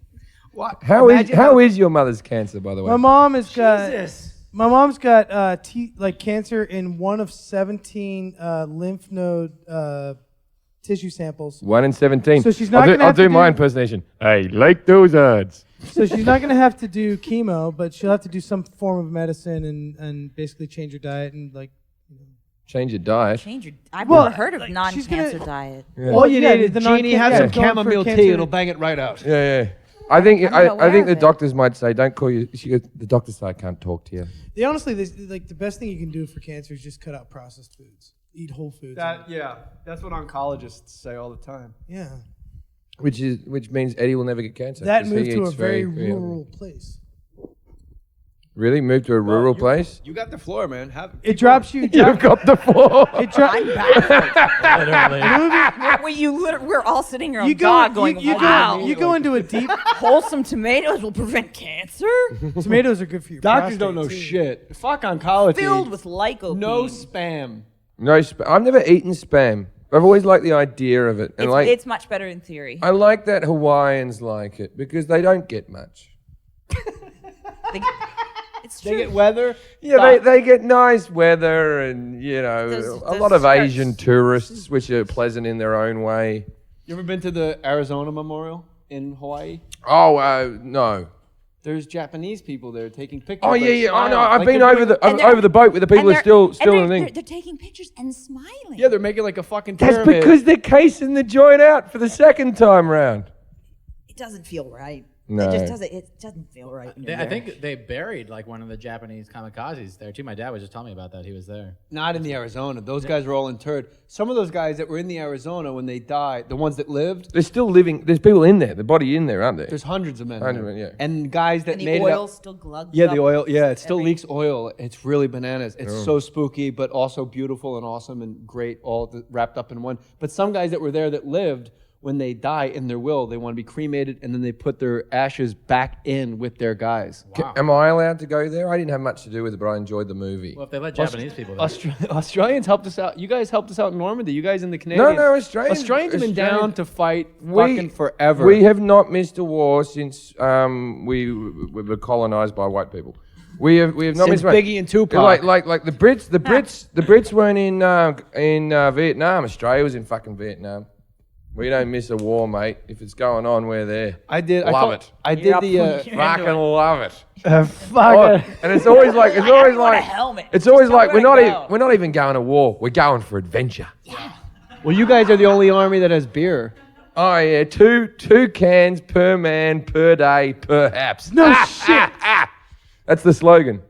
How is your mother's cancer, by the way? My mom has got. My mom's got cancer in one of 17 lymph node tissue samples. 1 in 17. So she's not I'll do, gonna I'll have to do my do- impersonation. I like those odds. So she's not going to have to do chemo, but she'll have to do some form of medicine and basically change her diet and like. Change your diet. Change your. I've Well, never heard of like, non-cancer she's diet. Yeah. All you Yeah, need is the Jeannie, have non-cancer some going for chamomile cancer. tea. It'll bang it right out. Yeah. I think I'm not I aware think the of it. doctors might say, don't call you. The doctors say I can't talk to you. They honestly, like the best thing you can do for cancer is just cut out processed foods. Eat whole foods. That's what oncologists say all the time. Yeah. Which means Eddie will never get cancer. That 'cause he moved to a eats very healthy. rural place. Really? Moved to a rural place? You got the floor, man. It drops you. You've got the floor. It drops. We're all sitting here on You go. God going, You wow. go. You go into a deep. Wholesome tomatoes will prevent cancer. Tomatoes are good for your Doctors don't prostate, know too. shit. Fuck oncology. Filled with lycopene. no spam. No, I've never eaten spam. I've always liked the idea of it, and It's much better in theory. I like that Hawaiians like it because they don't get much. It's They true. get weather. Yeah, they get nice weather and, Those a lot of skirts. Asian tourists, which are pleasant in their own way. You ever been to the Arizona Memorial in Hawaii? Oh, no. There's Japanese people there taking pictures. Oh, yeah, like, yeah. Oh, no, smiling. I've Like been they're over doing- over the boat with the people who are still in the they're, thing. they're taking pictures and smiling. Yeah, they're making like a fucking That's pyramid. because they're casing the joint out for the second time round. It doesn't feel right. No. It doesn't feel right. when you're I there. think they buried like one of the Japanese kamikazes there too. My dad was just telling me about that. He was there. Not in the Arizona. Those guys were all interred. Some of those guys that were in the Arizona when they died, the ones that lived, They're still living. There's people in there. The body in there, aren't there? there's hundreds of men. Hundreds there. of men, yeah. And guys that And made the it oil up. still glugs Yeah, up. the oil. Yeah, it still Every- leaks oil. It's really bananas. It's so spooky, but also beautiful and awesome and great, wrapped up in one. But some guys that were there that lived, when they die in their will, they want to be cremated, and then they put their ashes back in with their guys. Am I allowed to go there? I didn't have much to do with it, but I enjoyed the movie. Well, if they let Japanese people there. Australians helped us out. You guys helped us out in Normandy. You guys in the Canadians. No, Australians have been down to fight We- fucking forever. We have not missed a war since we were colonized by white people. We have not Since missed one. Biggie and Tupac. Like the Brits weren't in Vietnam. Australia was in fucking Vietnam. We don't miss a war, mate. If it's going on, we're there. I did. Love it. I did the. Fucking love it. Fuck. Oh, and it's always like Everyone a helmet. it's always Just know like where to go. we're not even going to war. We're going for adventure. Well, you guys are the only army that has beer. Oh yeah, two cans per man per day, perhaps. No shit. That's the slogan.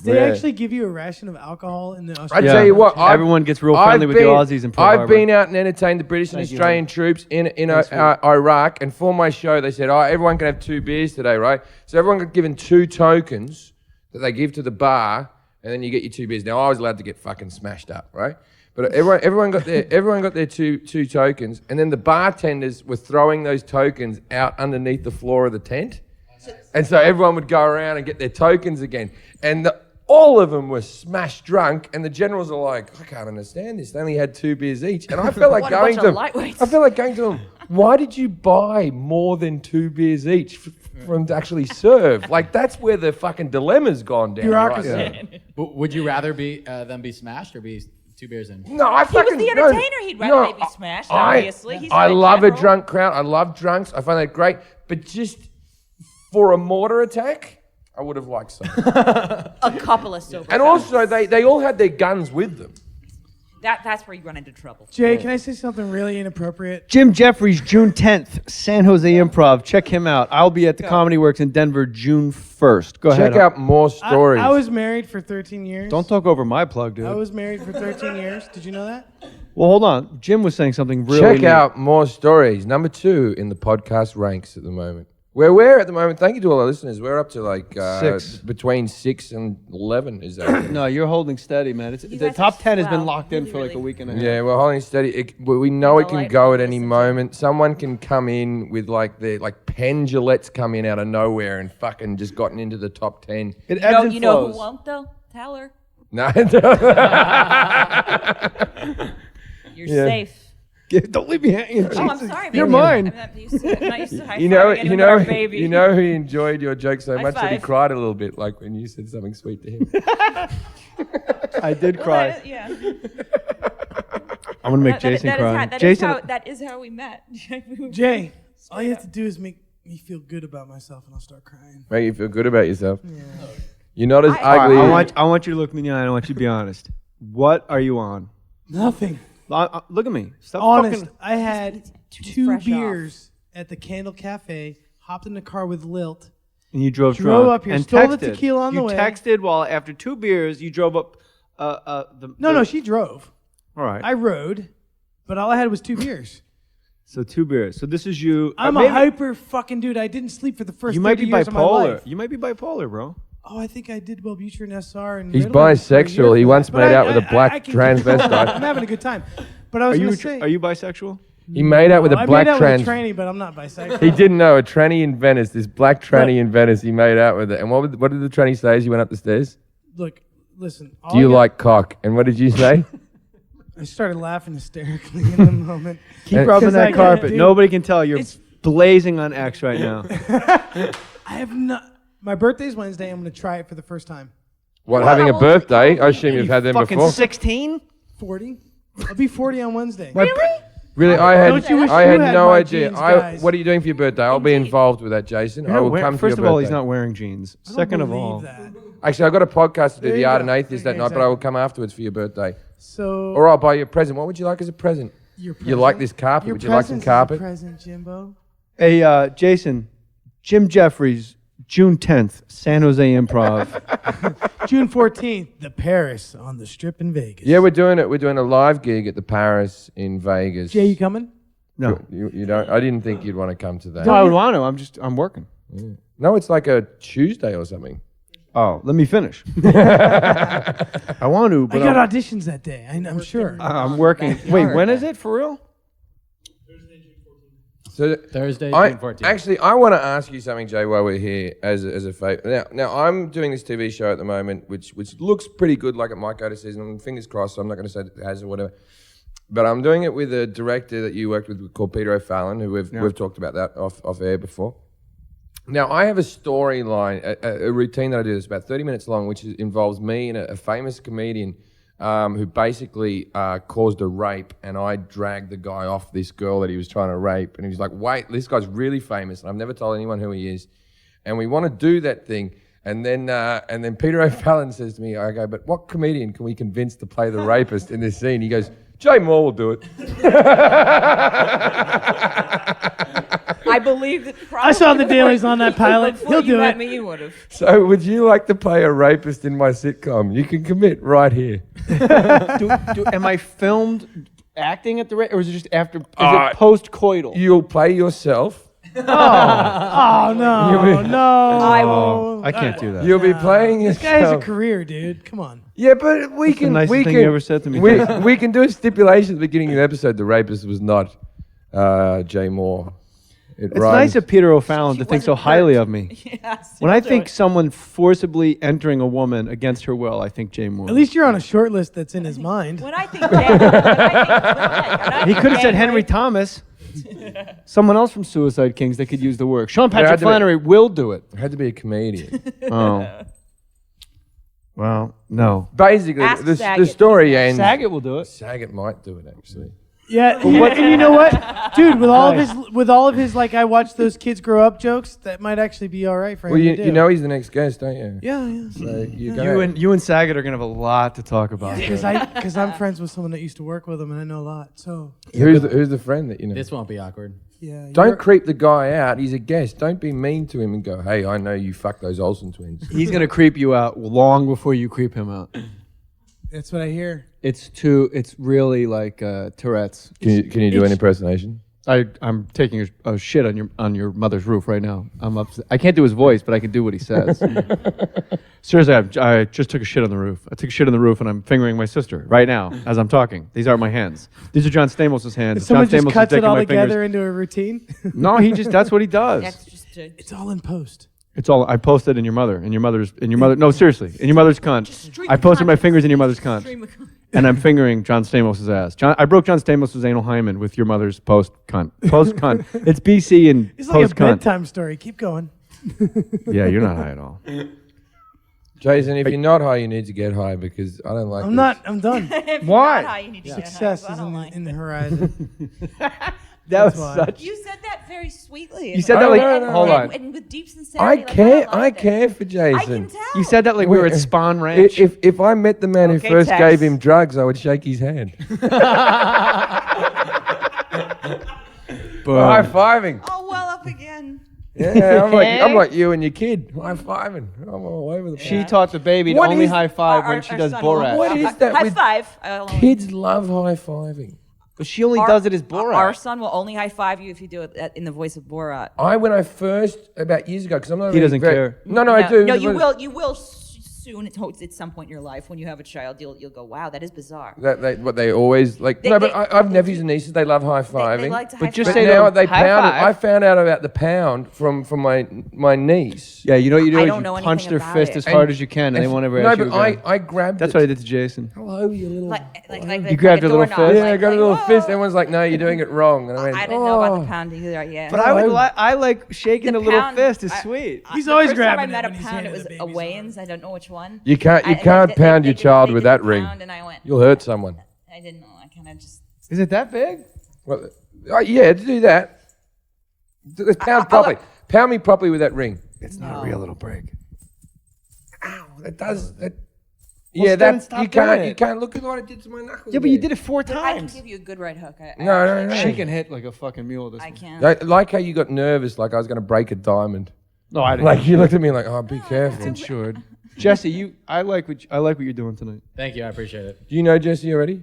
They Yeah. actually give you a ration of alcohol in the I Australian. tell you what, Everyone gets real friendly with the Aussies in Pearl I've Harbor. been out and entertained the British and Thank you, Australian troops in Iraq, and for my show they said, everyone can have 2 beers today, right? So everyone got given 2 tokens that they give to the bar, and then you get your 2 beers. Now I was allowed to get fucking smashed up, right? But everyone got their two tokens, and then the bartenders were throwing those tokens out underneath the floor of the tent, and so everyone would go around and get their tokens again, and all of them were smashed drunk, and the generals are like, I can't understand this. They only had 2 beers each, and I felt like What a going bunch to of them. lightweights. I felt like going to them. Why did you buy more than 2 beers each for them to actually serve? Like that's where the fucking dilemma's gone down. Bureaucracy. Right? But would you rather be them be smashed or be 2 beers in? No, I He was fucking the no, entertainer. He'd rather they be smashed, obviously. He's I not a love a general. drunk crowd. I love drunks. I find that great. But just for a mortar attack, I would have liked some. A couple of sober. And also, they all had their guns with them. That's where you run into trouble. Jay, can I say something really inappropriate? Jim Jeffries, June 10th, San Jose Improv. Check him out. I'll be at the Comedy Works in Denver June 1st. Go ahead. Check out more stories. I was married for 13 years. Don't talk over my plug, dude. I was married for 13 years. Did you know that? Well, hold on. Jim was saying something really Check neat. out more stories. Number 2 in the podcast ranks at the moment. Where we're at the moment, thank you to all our listeners. We're up to like 6. between 6 and 11. Is that? No, you're holding steady, man. The guys top are 10 has been swell. locked in Really, for like a really. week and a half. Yeah, we're holding steady. We know it can go at any Delightful to listen to. moment. Someone can come in with like Penn Gillette's come in out of nowhere and fucking just gotten into the top 10. It ebbs and You know flows. who won't though? Tell her. No, You're Yeah. safe. Don't leave me hanging. Oh, I'm sorry. You're baby. mine. I'm not used to it. I'm not used to high-fiving you know, anyone but our baby. you know who enjoyed your joke so High much that he five. cried a little bit, like when you said something sweet to him. I did Well, cry. that- yeah. I'm going to make Jason cry. Jason, That is how we met. Jay, all you have to do is make me feel good about myself, and I'll start crying. Make you feel good about yourself. You're not as all right, ugly. I want you to look me in the eye. I want you to be honest. What are you on? Nothing. Look at me. Stop Honest, fucking. I had Too 2 fresh beers at the Candle Cafe, hopped in the car with Lilt. And you drove Drove drunk up here, and stole the texted. tequila on the way. You texted while after 2 beers you drove up. No, she drove. All right. I rode, but all I had was 2 beers. So 2 beers. So this is you. I'm a hyper fucking dude. I didn't sleep for the first You might 30 be years of my bipolar. life. You might be bipolar, bro. Oh, I think I did Wellbutrin SR. And He's Ritalin for a bisexual. year He for once that. made But out with a black I can- transvestite. I'm having a good time. But I was going to say, Are you bisexual? He made out with I a black made out trans. with a tranny, but I'm not bisexual. He didn't know a tranny in Venice. This black tranny in Venice. He made out with it. And what did the tranny say as you went up the stairs? Look, listen. all Do you I got- like cock? And what did you say? I started laughing hysterically in the moment. Keep rubbing Because I that can't carpet. do- Nobody can tell. You're It's- blazing on X right now. I have not. My birthday's Wednesday. I'm going to try it for the first time. What, having a birthday? I assume you've had them Fucking before. 16? 40. I'll be 40 on Wednesday. Really? I had Don't you wish I you had had no my idea. jeans, guys? What are you doing for your birthday? I'll be involved with that, Jason. I will come to your First of all, he's birthday. not wearing jeans. I don't Second of believe all, that. Actually, I've got a podcast to do, There The you Art go. and Atheist, that Okay, night, but I will exactly. come afterwards for your birthday. So. Or I'll buy you a present. What would you like as a present? Your You like present? this carpet? Your Would you like some present's carpet? a present, Jimbo. hey, Jason, Jim Jeffries, June 10th, San Jose Improv. June 14th, the Paris on the Strip in Vegas. Yeah, we're doing it. We're doing a live gig at the Paris in Vegas. Jay, you coming? No. You don't. I didn't think you'd want to come to that. No, I would want to. I'm working. Yeah. No, it's like a Tuesday or something. Oh, let me finish. I want to, I but got auditions that day. I'm sure. I'm working. Wait, when is it for real? So Thursday, June 14th. Actually, I want to ask you something, Jay, while we're here as a favor. Now, I'm doing this TV show at the moment, which looks pretty good, like it might go to season. And fingers crossed, so I'm not going to say that it has or whatever. But I'm doing it with a director that you worked with called Peter O'Fallon, who we've talked about that off air before. Now, I have a storyline, a routine that I do that's about 30 minutes long, which involves me and a famous comedian who basically caused a rape, and I dragged the guy off this girl that he was trying to rape. And he was like, wait, this guy's really famous, and I've never told anyone who he is. And we want to do that thing. And then Peter O'Fallon says to me, I go, but what comedian can we convince to play the rapist in this scene? He goes, Jay Moore will do it. I believe that probably I saw the dailies on that pilot. He'll do it. You would have. So would you like to play a rapist in my sitcom? You can commit right here. Am I filmed acting at the rate, or is it just after? Is it post-coital? You'll play yourself. Oh no! I can't do that. You'll be playing This yourself. guy has a career, dude. Come on. Yeah, but we can. the nicest we thing can, you ever said to me. We can do a stipulation at the beginning of the episode. The rapist was not Jay Moore. It's nice of Peter O'Fallon to think so highly of me. Yes. When I think someone forcibly entering a woman against her will, I think Jay Moore. At least you're on a short list that's in his mind. When I think He could have said Henry Thomas. Someone else from Suicide Kings that could use the work. Sean It had Patrick to be- Flannery will do it. It had to be a comedian. Oh. Well, no. Basically, Ask the Saget. story ends. Saget will do it. Saget might do it actually. Yeah, and you know what, dude? With all of his like, I watched those kids grow up jokes. That might actually be all right for him Well, to do. you know he's the next guest, don't you? Yeah. So you You and Saget are gonna have a lot to talk about. Because I'm friends with someone that used to work with him, and I know a lot. So Who's the friend that you know? This won't be awkward. yeah, Don't creep the guy out. He's a guest. Don't be mean to him and go, hey, I know you fucked those Olsen twins. He's gonna creep you out long before you creep him out. that's what I hear. It's really like Tourette's. Can you do an impersonation? I'm taking a shit on your mother's roof right now. I'm upset. I can't do his voice, but I can do what he says. Seriously, I just took a shit on the roof. I took a shit on the roof, and I'm fingering my sister right now as I'm talking. These aren't my hands. These are John Stamos' hands. Someone John just Stamos is cuts it taking all my together fingers. into a routine. No, that's what he does. That's just to, It's all in post. It's all I posted in your mother. No, seriously, in your mother's cunt. I posted my fingers in your mother's cunt. And I'm fingering John Stamos' ass. I broke John Stamos' anal hymen with your mother's post cunt. Post cunt. It's BC and It's like post a cunt. bedtime story. Keep going. Yeah, you're not high at all. Jason, if you're not high, you need to get high because I don't like I'm this. not. I'm done. Why? Success is in the horizon. That was why. such. you said that very sweetly. You said that like. no, no, Hold on. And with deep sincerity. I care for Jason. I can tell. You said that like we were at Spawn Ranch. If I met the man who Okay, first Tex. gave him drugs, I would shake his hand. High-fiving. Oh, well, up again. Yeah, I'm like you and your kid. High-fiving. I'm all over the place. She taught the baby to What only is- high five when Our she does son will- Borat. What is that High with five. kids love high-fiving? But she only Our- does it as Borat. Our son will only high five you if you do it in the voice of Borat. When I first, about years ago, because I'm not He really doesn't care. No, I do. No, you will. You will soon. At some point in your life, when you have a child, you'll go, wow, that is bizarre. What they always like. They- No, they- but I have nephews and nieces. They love high-fiving. They like to But high just five. say now to them, they "High pound it. five." I found out about the pound from my niece. Yeah, you know what you do I is don't you know punch anything their about fist it. as hard as you can, and they won't ever No, ask you but again. I grabbed. That's it. what I did to Jason. Hello, you little. Like You grabbed your little fist? Yeah, I Like, got a little whoa. fist. Everyone's like, "No, you're doing it wrong." And I went, I didn't know about "Oh." the pound either. Yeah. But I like shaking the little pound- fist. Is I- sweet. He's the always first time grabbing I met it a when he's pound. It handing was the a baby's weigh-ins. I don't know which one. You can't pound your child with that ring. Pound and I went. You'll hurt someone. I didn't know. I kind of just. Is it that big? Well, yeah, to do that. Pound properly. Pound me properly with that ring. It's not a real little break. Ow! That does. That. Yeah, then that's stop you doing can't. it. You can't look at what I did to my knuckles. Yeah, but you there. did it 4 I can times. give you a good right hook. No. She can hit like a fucking mule. This I one. can't. I like how you got nervous, like I was going to break a diamond. No, I didn't. Like you looked at me like, oh, be careful. insured. Jesse, I like what you're doing tonight. Thank you. I appreciate it. Do you know Jesse already?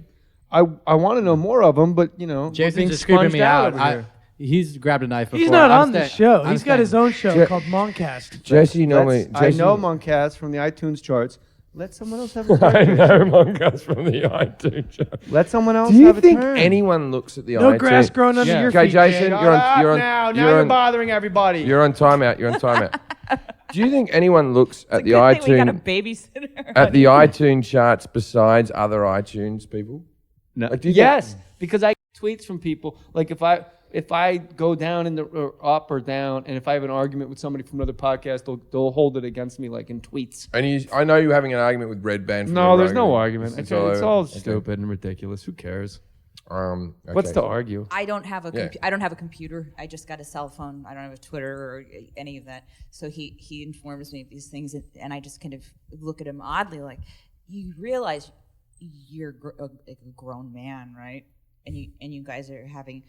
I want to know more of him, but you know, we're Jason's being just creeping sponged me out. over here. He's grabbed a knife before. He's not I'm on the staying- show. I'm He's got his staying. own show called Moncast. Jesse normally. I Jesse, know Moncast from the iTunes charts. Let someone else have a I turn. know Moncast from the iTunes. Let someone else Do you have a think turn. anyone looks at the No iTunes? grass growing under your Okay, feet. Jason, Shut you're on. up You're on. now. Now you're you're on. bothering everybody. You're on timeout. You're on timeout. Do you think anyone looks at the Good thing we got a iTunes babysitter. at the iTunes charts besides other iTunes people? No. Like, do you Yes, because I get tweets from people. Like if I go down in the or up or down, and if I have an argument with somebody from another podcast, they'll hold it against me like in tweets. And I know you're having an argument with Red Band. No, there's no argument. It's It's all okay. stupid and ridiculous. Who cares? Okay. What's to argue? I don't have a Yeah. I don't have a computer. I just got a cell phone. I don't have a Twitter or any of that. So he informs me of these things, and I just kind of look at him oddly, like, you realize you're a grown man, right? And you guys are having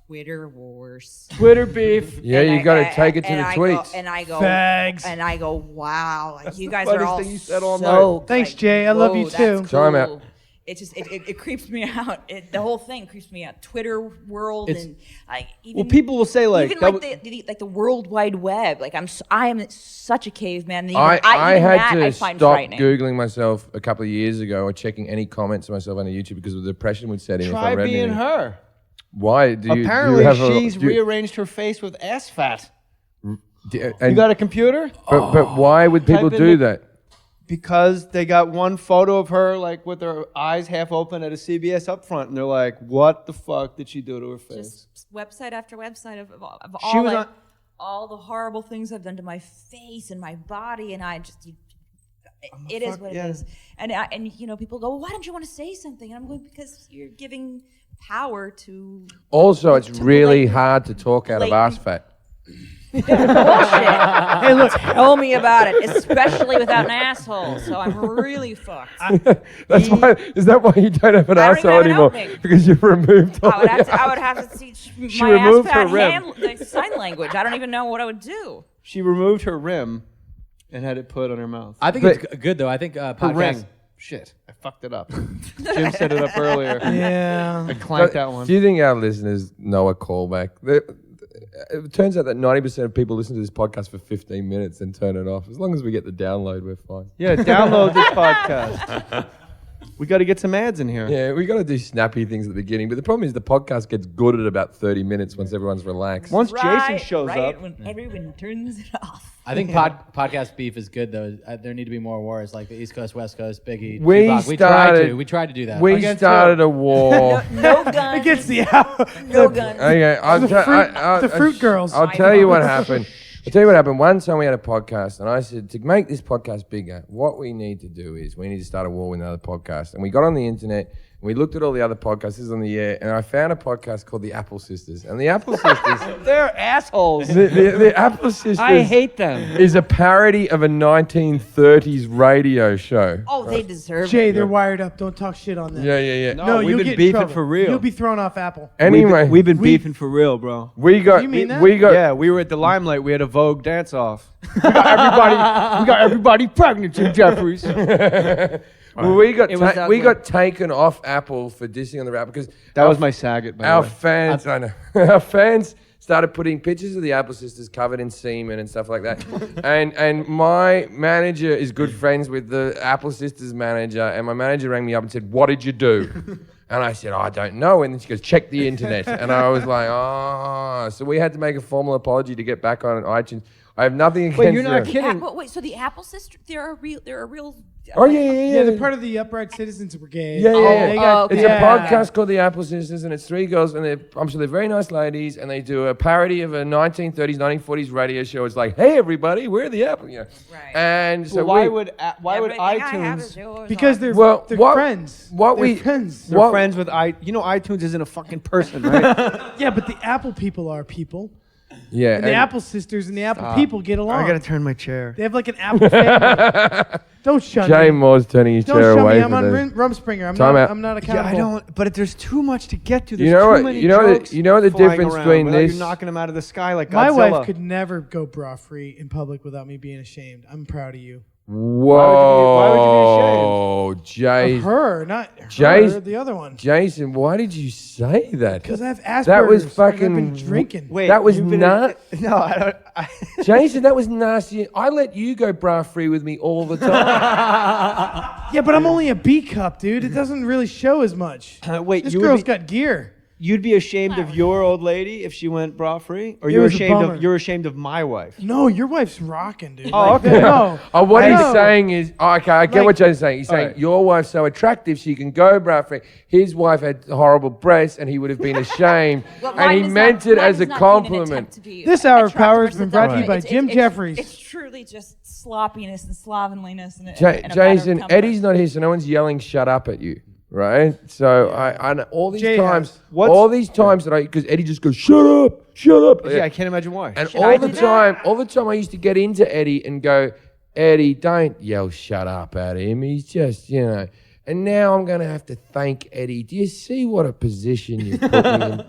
Twitter wars. Twitter beef. Yeah, you got to take it to the tweets. And I go, Fags. and I go, wow, like you guys funniest are all thing you said all so. night. Thanks, like, Jay. I love whoa, you that's too. Cool. Time out. It just it creeps me out. The whole thing creeps me out. Twitter world It's- and like even, Well, people will say like, even that like the World Wide Web. Like I am such a caveman. Even, I even had that to I find stop frightening. Googling myself a couple of years ago or checking any comments of myself on YouTube because of the depression would set in if I try read being anything. her. Why? Do you Apparently, have she's rearranged her face with ass fat. and, You got a computer? but why would people Type in do the- that? Because they got one photo of her like with her eyes half open at a CBS up front, and they're like, "What the fuck did she do to her face?" Just website after website of She all was like, on- all the horrible things I've done to my face and my body, and I just. It is what it is, and you know, people go, well, "Why don't you want to say something?" And I'm going, "Because you're giving power to Also, it's to really blatant- hard to talk out of blatant- ass fat. bullshit." Hey, look, tell me about it, especially without an asshole. So I'm really fucked. That's why. Is that why you don't have an I don't even asshole have an anymore? opening. Because you've removed all I would the have to. I ass. would have to teach She my removed ass fat her rib. hand sign language. I don't even know what I would do. She removed her rim and had it put on her mouth. I think it's good though. I think Her podcast. ring. Shit, I fucked it up. Jim set it up earlier. Yeah. I clanked that one. Do you think our listeners know a callback? It turns out that 90% of people listen to this podcast for 15 minutes and turn it off. As long as we get the download, we're fine. Yeah, download this podcast. We got to get some ads in here. Yeah, we got to do snappy things at the beginning. But the problem is the podcast gets good at about 30 minutes once everyone's relaxed. Once Jason Right, shows right up, when everyone turns it off. I think podcast beef is good though. There need to be more wars like the East Coast, West Coast, Biggie, We Tupac. started- We tried to do that. We Against started a war. No guns. Against the No guns. Okay, the fruit girls. I'll tell you what happened. I'll tell you what happened. One time we had a podcast, and I said, to make this podcast bigger, what we need to do is we need to start a war with another podcast. And we got on the internet, and we looked at all the other podcasts on the air, and I found a podcast called The Apple Sisters. And The Apple Sisters... they're assholes. the Apple Sisters... I hate them. ...is a parody of a 1930s radio show. Oh, they deserve Jay, it. they're wired up. Don't talk shit on them. Yeah. No, we've you'll been get in beefing trouble. for real. You'll be thrown off Apple. Anyway, we've been beefing for real, bro. we got... You mean that? We got... Yeah, we were at the Limelight. We had a Vogue dance off. We got everybody pregnant, Jim Jeffries. Well, we got It was we ugly. got taken off Apple for dissing on the rap because That was my Saget, by our the way. fans. I know our fans started putting pictures of the Apple Sisters covered in semen and stuff like that. and my manager is good friends with the Apple Sisters manager, and my manager rang me up and said, "What did you do?" And I said, I don't know. And then she goes, check the internet. And I was like, oh. So we had to make a formal apology to get back on iTunes. I have nothing against Wait, you're not them. kidding. Wait, so the Apple Sister, they're a real. Oh, yeah. Yeah, they're part of the Upright Citizens Brigade. Yeah. They got- It's yeah. a podcast called The Apple Sisters, and it's three girls, and I'm sure they're very nice ladies, and they do a parody of a 1930s, 1940s radio show. It's like, hey, everybody, we're the Apple. You know. Right. And so Why we, would Everything I have iTunes? is yours. Because they're Well, they're what- friends. what They're we- friends. They're What- friends with iTunes isn't a fucking person, right? Yeah, but the Apple people are people. Yeah. And the Apple sisters and the Apple people get along. I gotta turn my chair. They have like an Apple family. Don't shut Jay me. Moore's turning his Don't chair shut away me. I'm from on the... Rumspringer. Time out. I'm not Yeah, accountable. I don't. But there's too much to get to. There's You know too what- many you know what- jokes you know what the flying difference around. between We're like, this- You're knocking them out of the sky like My Godzilla. wife could never go bra free in public without me being ashamed. I'm proud of you. Whoa, Jay. Of her, not her, Jason- the other one. Jason, why did you say that? Because I have Asperger's. That was Like, fucking. I've been drinking. Wait, that was you've been not. No, I don't. Jason, that was nasty. I let you go bra free with me all the time. Yeah, but I'm only a B cup, dude. It doesn't really show as much. Wait, This you would girl's be- got gear. You'd be ashamed of your old lady if she went bra free, or It you're was a ashamed bummer. of my wife. No, your wife's rocking, dude. Oh, Like, okay. No. Oh, what I he's know. saying is, okay, I get Like- what Jason's saying. He's saying Alright. your wife's so attractive she can go bra free. His wife had horrible breasts and he would have been ashamed. Well, and mine he does meant not- it mine as does a not mean an compliment. attempt to be This hour of attractive power has versus been brought to you something. by Jim Jeffries. It's truly just sloppiness and slovenliness. And, Ja- and a matter of Jason, comfort. Eddie's not here, so no one's yelling "shut up" at you, right? So I know all these Jay times, has. that because Eddie just goes "shut up." Yeah, I can't imagine why. And Should I all do the that? time I used to get into Eddie and go, Eddie, don't yell "shut up" at him. He's just, And now I'm going to have to thank Eddie. Do you see what a position you put me in?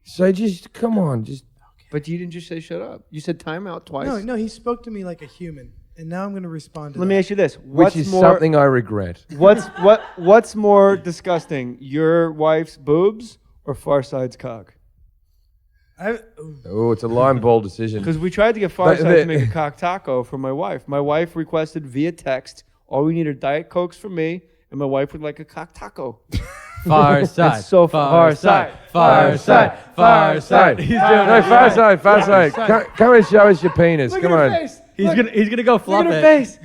So just come on, just. But you didn't just say shut up. You said timeout twice. No, he spoke to me like a human, and now I'm going to respond to Let that. me ask you this: Which is something I regret. What's more disgusting, your wife's boobs or Farside's cock? Oh, it's a line ball decision. Because we tried to get Farside to make a cock taco for my wife. My wife requested via text, all we need are Diet Cokes for me, and my wife would like a cock taco. Far side. It's so far side. Far side. Far side. He's doing far side. Come and show us your penis. Come on. He's gonna go flop Look at it. her face.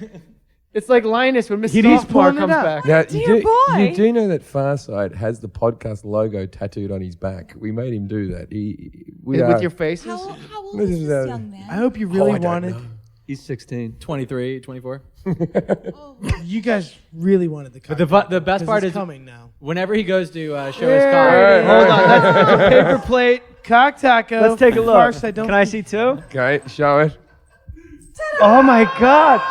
It's like Linus when Mrs. He's Softmore pulling it comes up. back. Now, Dear boy. you do know that Farside has the podcast logo tattooed on his back. We made him do that. With your faces? How old This is is, this young man? I hope you really I don't wanted. know. He's 16. 23, 24. You guys really wanted the. But the best part is coming now. whenever he goes to show his Hey. cock. Hold on. That's paper plate. Cock taco. Let's take a look. Farside, don't Can I see two? Okay, show it. Oh my God.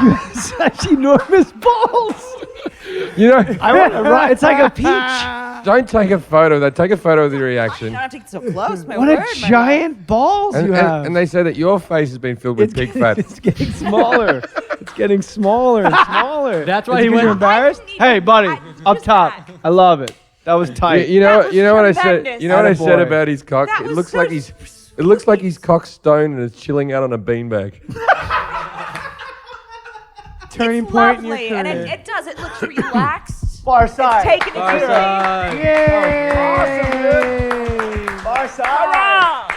You have such enormous balls. I want to run. It's like a peach. Don't take a photo of that. Take a photo of the You reaction. don't have to get so close. My What word, a my giant balls you have. And they say that your face has been filled with pig fat. It's getting smaller. It's getting smaller and smaller. That's why Is he it 'cause went- You're embarrassed? I didn't Hey, even- buddy, I up just top. had. I love it. That was tight. You know was what I said. tremendous. You know what I said Attaboy. about his cock. That It was looks so like he's. It looks like his cock's stone and it's chilling out on a beanbag. Turning It's point in your lovely, career. and it does. It looks relaxed. Far side. It's taken its time. Far side.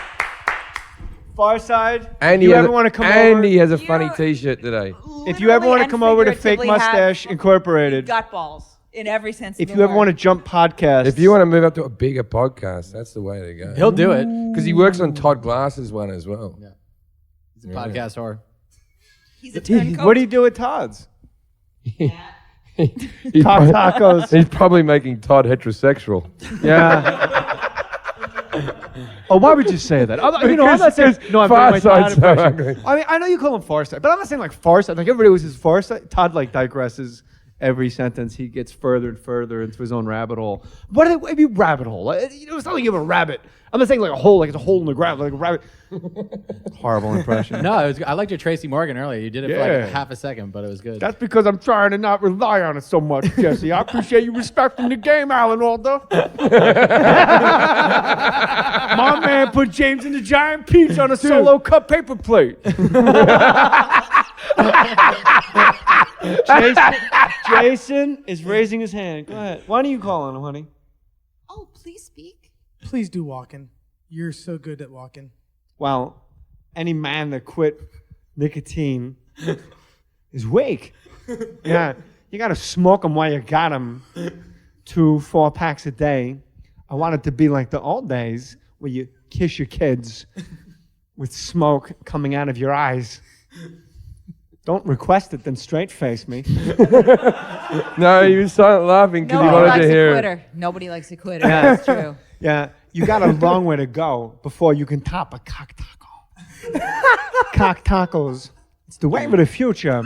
Far side. And you ever want to come over? And he has a funny You're- T-shirt today. If you ever want to and come over to Fake figuratively have Mustache Incorporated, gut balls in every sense. if of you the ever want to word. jump podcast, If you want to move up to a bigger podcast, that's the way to go. He'll do it. Because he works on Todd Glass's one as well. Yeah. He's a podcast whore. He's a turncoat. what do you do at Todd's? He's Cock prob- tacos. He's probably making Todd heterosexual. Yeah. Oh, why would you say that? I'm not saying. No, I'm Far doing my Todd Side's so impression. ugly. I mean, I know you call him Farside, but I'm not saying like Farside. Like everybody was his Farside. Todd like digresses every sentence. He gets further and further into his own rabbit hole. What do you mean rabbit hole? It's not like you have a rabbit. I'm not saying like a hole, like it's a hole in the ground, like a rabbit. Horrible impression. No, I liked your Tracy Morgan earlier. You did it for Yeah. like half a second, but it was good. That's because I'm trying to not rely on it so much, Jesse. I appreciate you respecting the game, Alan Alda. My man put James in the giant peach on a solo cut paper plate. Jason is raising his hand. Go ahead. Why don't you call on him, honey? Oh, please speak. Please do walking. You're so good at walking. Well, any man that quit nicotine is weak. Yeah, you got to smoke them while you got them. 2-4 packs a day. I want it to be like the old days where you kiss your kids with smoke coming out of your eyes. Don't request it, then straight face me. No, he was silent laughing because he Nobody wanted likes to a hear it. quitter. Nobody likes a quitter. That's true. Yeah, you got a long way to go before you can top a cock taco. Cock tacos. It's the wave of the future.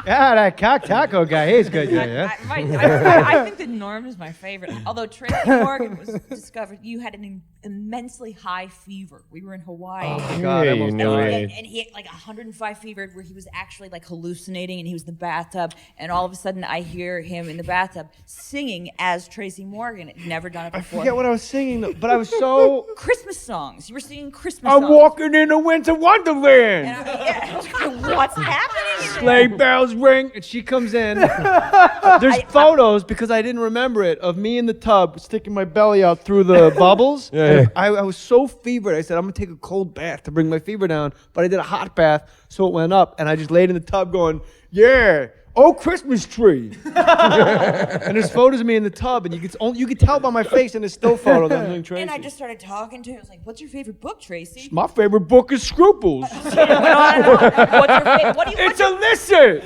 That cock taco guy, he's good. Yeah. I think that Norm is my favorite. Although Tracy Morgan was discovered, you had an immensely high fever. We were in Hawaii. Oh, God, I almost died. And he had like 105 fever where he was actually like hallucinating and he was in the bathtub. And all of a sudden I hear him in the bathtub singing as Tracy Morgan. Never done it before. I forget what I was singing, but I was so... Christmas songs. You were singing Christmas songs. I'm walking in a winter wonderland. What's happening? Sleigh bells ring, and she comes in. There's photos, because I didn't remember it, of me in the tub sticking my belly out through the bubbles. Yeah. I was so fevered. I said, I'm going to take a cold bath to bring my fever down. But I did a hot bath, so it went up. And I just laid in the tub going, yeah, oh, Christmas tree. And there's photos of me in the tub, and you could tell by my face in the still photo that I'm doing Tracy. And I just started talking to him. I was like, what's your favorite book, Tracy? My favorite book is Scruples. It's illicit.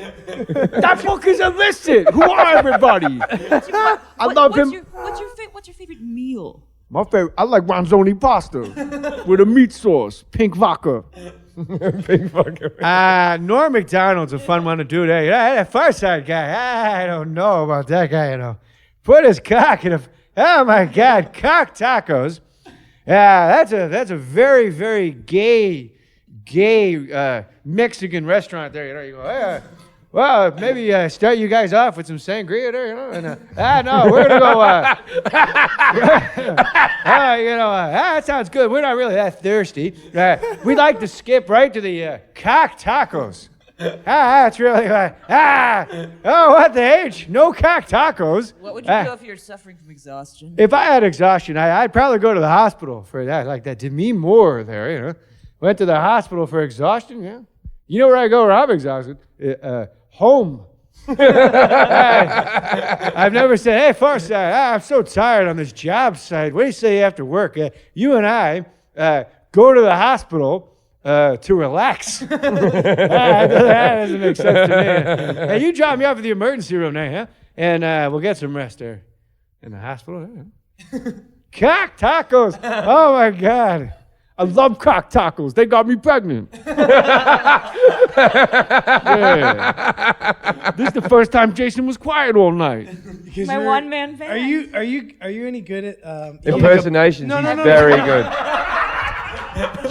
That book is illicit. Who are everybody? I love him. What's your favorite meal? My favorite, I like Ronzoni pasta with a meat sauce, pink vodka. Big fucker. Norm McDonald's a fun one to do there. That Far Side guy, I don't know about that guy, Put his cock in oh my God, cock tacos. Yeah, that's a very, very gay Mexican restaurant there. You go, well, maybe start you guys off with some sangria there, and no, we're gonna go. That sounds good. We're not really that thirsty. We like to skip right to the cock tacos. That's really oh, what the H? No cock tacos. What would you do if you're suffering from exhaustion? If I had exhaustion, I'd probably go to the hospital for that, like that Demi Moore there, Went to the hospital for exhaustion, yeah. You know where I go where I'm exhausted? Home. I've never said, hey, Farside, I'm so tired on this job site. What do you say after work? You and I go to the hospital to relax. That doesn't make sense to me. Hey, you drop me off at the emergency room now, huh? And we'll get some rest there. In the hospital? Cock tacos. Oh, my God. I love cock tacos. They got me pregnant. Yeah. This is the first time Jason was quiet all night. My one-man fan. Are you any good at impersonations? He's very good.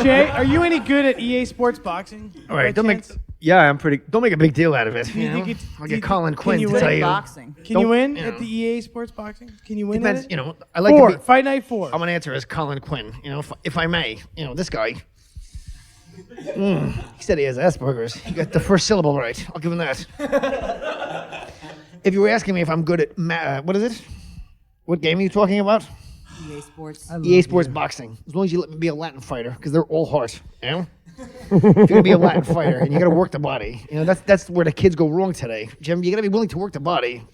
Jay, are you any good at EA Sports Boxing? All right, don't make a big deal out of it. I'll get Colin Quinn to tell you. Boxing? Can you win at the EA Sports Boxing? Can you win Depends, at it? I like Fight Night 4. I'm gonna answer as Colin Quinn. If I may, this guy. He said he has Asperger's. He got the first syllable right. I'll give him that. If you were asking me if I'm good at what is it? What game are you talking about? EA Sports. EA Sports Boxing. As long as you let me be a Latin fighter, because they're all heart. If you're gonna be a Latin fighter and you gotta work the body, that's where the kids go wrong today. Jim, you gotta be willing to work the body.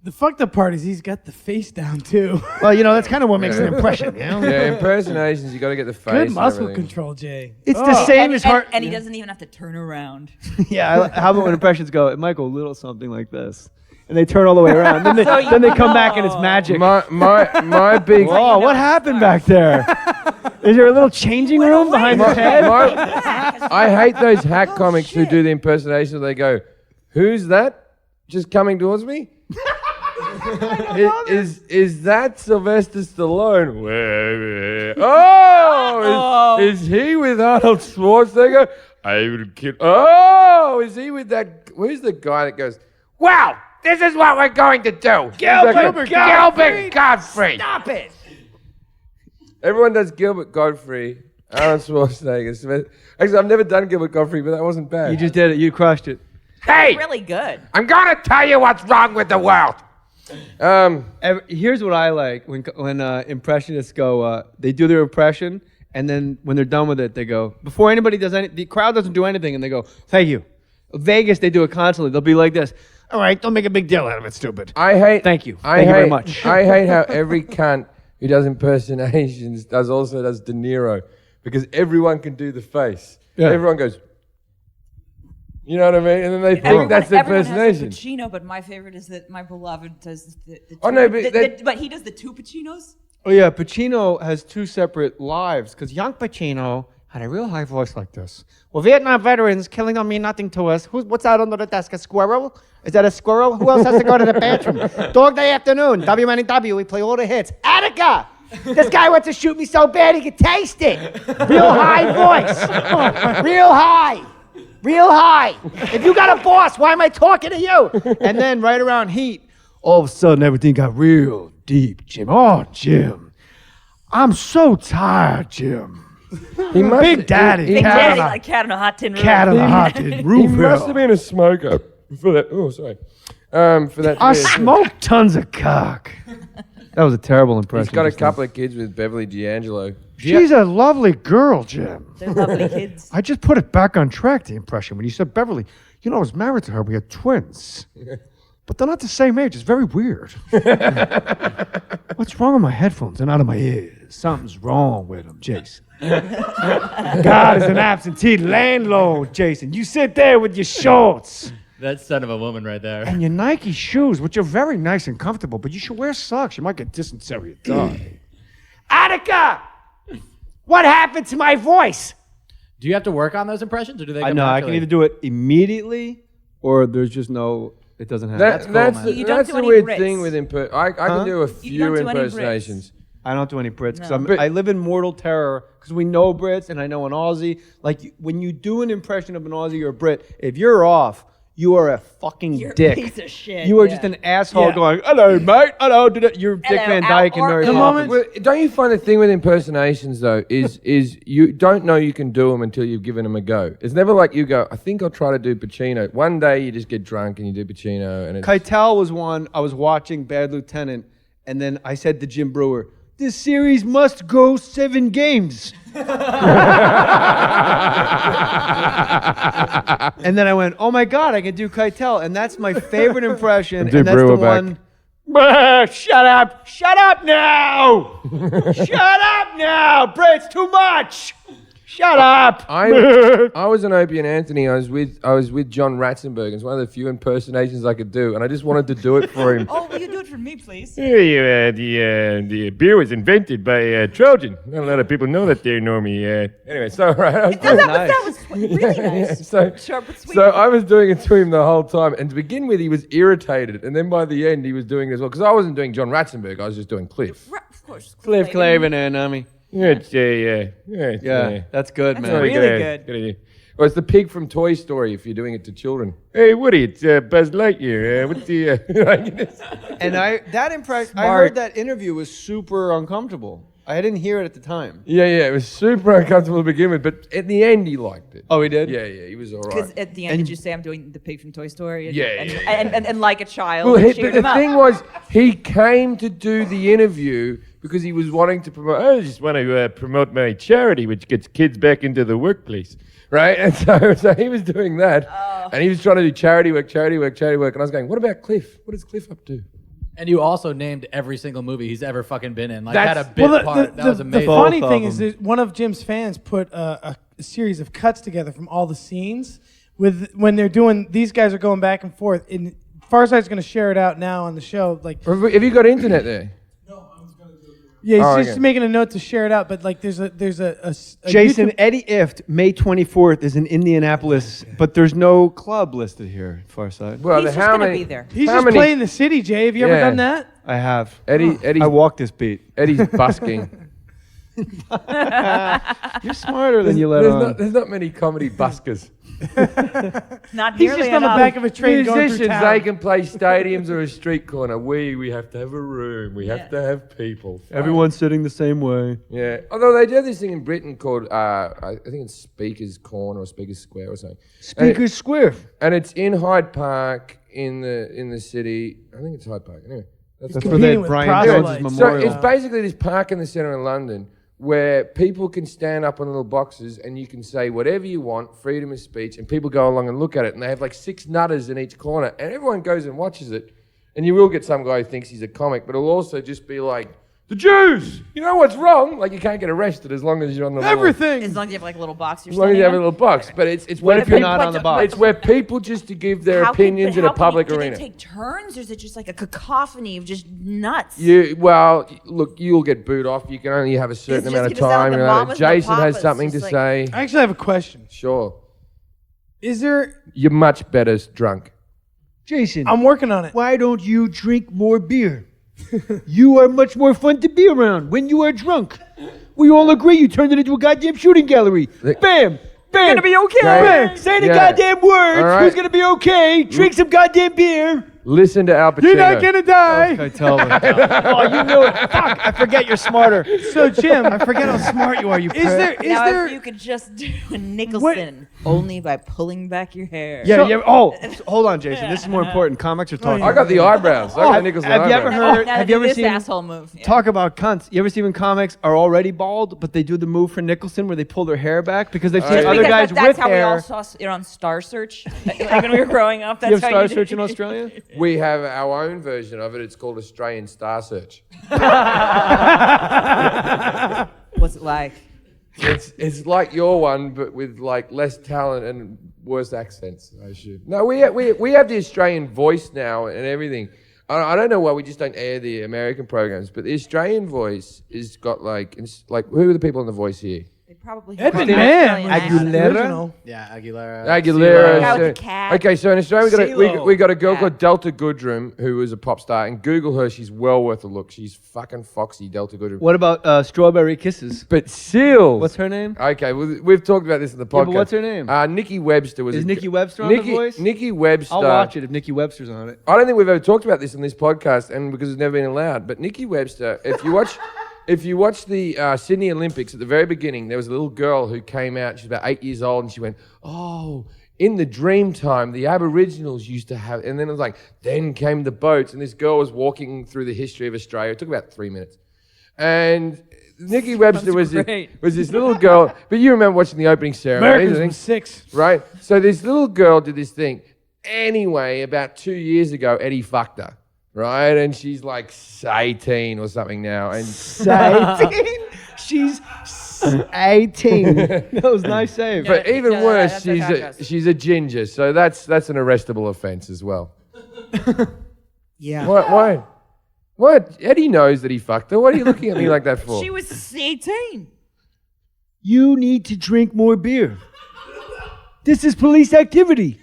The fucked up part is he's got the face down too. Well, that's kind of what makes an impression. Yeah, impersonations. You got to get the face. Good and muscle everything. control, Jay. It's the same as heart. And he doesn't even have to turn around. Yeah, how about when impressions go, it might go a little something like this. And they turn all the way around. Then they come back and it's magic. My big... Oh, what happened back there? Is there a little changing room behind his head? I hate those hack comics who do the impersonation. They go, who's that just coming towards me? Is that Sylvester Stallone? Oh, is he with Arnold Schwarzenegger? I will kill. Oh, is he with that? Who's the guy that goes, wow, this is what we're going to do. Gilbert Gottfried. Stop it. Everyone does Gilbert Gottfried. Arnold Schwarzenegger. Actually, I've never done Gilbert Gottfried, but that wasn't bad. You just did it. You crushed it. Hey, really good. I'm gonna tell you what's wrong with the world. Here's what I like when impressionists go. They do their impression, and then when they're done with it, they go. Before anybody does anything, the crowd doesn't do anything, and they go, "Thank you." Vegas, they do it constantly. They'll be like this. All right, don't make a big deal out of it, stupid. Thank you. Thank you very much. I hate how every cunt who does impersonations does De Niro, because everyone can do the face. Yeah. Everyone goes. You know what I mean? And then they think that's the impersonation. Pacino, but my favorite is that my beloved does the but he does the two Pacinos. Oh yeah, Pacino has two separate lives because young Pacino had a real high voice like this. Well, Vietnam veterans killing don't mean nothing to us. What's out under the desk? A squirrel? Is that a squirrel? Who else has to go to the bathroom? Dog Day Afternoon, WNW, we play all the hits. Attica! This guy wants to shoot me so bad he could taste it. Real high voice. Real high. Real high. If you got a boss, why am I talking to you? And then right around Heat, all of a sudden everything got real deep, Jim. Oh, Jim. I'm so tired, Jim. He must, Big Daddy. Big cat Daddy, on a- like cat on a hot tin roof. Cat on a hot tin roof. He must have been a smoker for that. Oh, sorry. For that. I smoked tons of cock. That was a terrible impression. He's got a just now. couple of kids with Beverly D'Angelo. She's a lovely girl, Jim. They're lovely kids. I just put it back on track, the impression, when you said Beverly. You know, I was married to her. We had twins. But they're not the same age. It's very weird. What's wrong with my headphones? They're not in my ears. Something's wrong with them, Jason. God is an absentee landlord, Jason. You sit there with your shorts That son of a woman right there. and your Nike shoes, which are very nice and comfortable, but you should wear socks. You might get dysentery or die. Attica! What happened to my voice? Do you have to work on those impressions, or do they? I come know. I can naturally? either do it immediately, or there's just no. It doesn't happen. That's man. the, You don't that's do the any weird Brits. thing with I can do a You few don't do any Brits. impersonations. I don't do any Brits because No. I live in mortal terror because we know Brits and I know an Aussie. Like when you do an impression of an Aussie or a Brit, if you're off, you are a fucking You're dick. a piece of shit. You are yeah. just an asshole Yeah. going, "Hello, mate. Hello." You're Dick Hello, Van Dyke and or- Mary The Poppins. Well, don't you find the thing with impersonations though is you don't know you can do them until you've given them a go. It's never like you go, I think I'll try to do Pacino. One day you just get drunk and you do Pacino, and it's Keitel was one. I was watching Bad Lieutenant, and then I said to Jim Brewer, "This series must go 7 games." And then I went, "Oh my God, I can do Keitel," and that's my favorite impression. Do And that's Brewer the back. one. Shut up! Shut up now! Shut up now! Brits, too much! Shut up! I was an Opie and Anthony. I was with John Ratzenberg. It's one of the few impersonations I could do, and I just wanted to do it for him. Oh, will you do it for me, please? The beer was invented by Trojan. Not a lot of people know that there, Normie. Anyway, so right, That was really nice. so Sharp and sweet. So I was doing it to him the whole time, and to begin with, he was irritated, and then by the end, he was doing it as well because I wasn't doing John Ratzenberg. I was just doing Cliff. Right, of course. Cliff Clavin and Nami. It's Yeah, that's good, man. really good. idea. Well, it's the pig from Toy Story if you're doing it to children. Hey, Woody, it's Buzz Lightyear. What's the? And that impression, I Smart. heard that interview was super uncomfortable. I didn't hear it at the time. Yeah, it was super uncomfortable to begin with, but at the end, he liked it. Oh, he did? Yeah, he was all Because right. at the end, did you say I'm doing the pig from Toy Story? And, Yeah, and like a child. Well, and but cheered the him up. thing was, he came to do the interview because he was wanting to promote. I just want to promote my charity, which gets kids back into the workplace. Right, and so he was doing that, and he was trying to do charity work, and I was going, what about Cliff? What is Cliff up to? And you also named every single movie he's ever fucking been in. Like, That's- had a bit Well, part. That was the amazing. funny Both thing of is them. that one of Jim's fans put a series of cuts together from all the scenes with when they're doing. These guys are going back and forth. And Farsight's going to share it out now on the show. Like, Have you got internet there? yeah, he's Oh, just okay. making a note to share it out. But like, there's a Jason, YouTube- Eddie Ift, May 24th is in Indianapolis, but there's no club listed here, Farside. Well, He's just how gonna many? be there. He's how just many- playing the city, Jay. Have you ever Yeah. done that? I have. Eddie's I walked this beat. Eddie's busking. You're smarter than you let on. There's not many comedy buskers. Not He's nearly just on the enough. back of a train going through Musicians, town. they can play stadiums or a street corner. We have to have a room. We have to have people. Everyone's sitting the same way. Yeah. Although they do this thing in Britain called, I think it's Speaker's Corner or Speaker's Square or something. Speaker's Square. And it's in Hyde Park in the city. I think it's Hyde Park. Anyway. That's competing where they had with Brian proselytes. Jones's So memorial. it's basically this park in the centre of London where people can stand up on little boxes and you can say whatever you want, freedom of speech, and people go along and look at it, and they have like 6 nutters in each corner, and everyone goes and watches it. And you will get some guy who thinks he's a comic, but it'll also just be like the Jews. You know what's wrong? Like you can't get arrested as long as you're on the Everything. As long as you have like a little box you're As long as standing you have a on. little box, but it's What where if you're people- not on the box? It's where people just to give their opinions in a public do arena. they take turns, or is it just like a cacophony of just nuts? Well, look, you'll get booed off. You can only have a certain It's amount of just gonna sound time. like the mamas and the Jason has papas, something to just say. I actually have a question. Sure. Is there? You're much better drunk. Jason, I'm working on it. why don't you drink more beer? You are much more fun to be around when you are drunk. We all agree you turned it into a goddamn shooting gallery. Bam! Bam! Gonna be okay. Bam! Say the Yeah. goddamn words. All right. Who's gonna be okay? Drink some goddamn beer. Listen to Al Pacino. You're not gonna die. I tell them. Oh, you knew it. Fuck! I forget you're smarter. So Jim, I forget how smart you are. You is there? Is Now, there? if you could just do a Nicholson only by pulling back your hair. Yeah, yeah. Oh, hold on, Jason. This is more important. Comics are talking. I got the eyebrows. I got the Nicholson Have you ever eyebrows. heard? Now Have do you ever this seen? asshole move? Yeah. Talk about cunts. You ever see when comics are already bald, but they do the move for Nicholson where they pull their hair back because they've seen yeah. other Because guys that's with how we all hair. saw it on Star Search. Like when we were growing up. That's You have how Star you did Search it. in Australia? We have our own version of it. It's called Australian Star Search. What's it like? It's like your one, but with like less talent and worse accents. I assume. No, we have the Australian voice now and everything. I don't know why we just don't air the American programs, but the Australian voice is got like who are the people in the voice here? They probably Ed have McMahon. Australian Aguilera? Original. Yeah, Aguilera. Aguilera. Guy with so- the cat. Okay, so in Australia we got a girl Yeah. called Delta Goodrum who is a pop star, and Google her. She's well worth a look. She's fucking foxy, Delta Goodrum. What about Strawberry Kisses? But Seals. What's her name? Okay, well, we've talked about this in the podcast. Yeah, but what's her name? Nikki Webster was. Is a- Nikki Webster on The Voice? Nikki Webster. I'll watch it if Nikki Webster's on it. I don't think we've ever talked about this in this podcast, and because it's never been allowed. But Nikki Webster, if you watch the Sydney Olympics at the very beginning, there was a little girl who came out. She's about 8 years old, and she went, "Oh, in the dream time, the Aboriginals used to have." And then it was like, then came the boats, and this girl was walking through the history of Australia. It took about 3 minutes, and Nikki Webster was this little girl. But you remember watching the opening ceremony, Americans I think? was 6. Right? So this little girl did this thing. Anyway, about 2 years ago, Eddie fucked her, right? And she's like 18 or something now. And 18? She's 18. That was a nice save. but even Yeah, worse, that's what happens. she's a ginger, so that's an arrestable offence as well. Yeah. Why? What? Eddie knows that he fucked her. What are you looking at me like that for? She was 18. You need to drink more beer. This is police activity.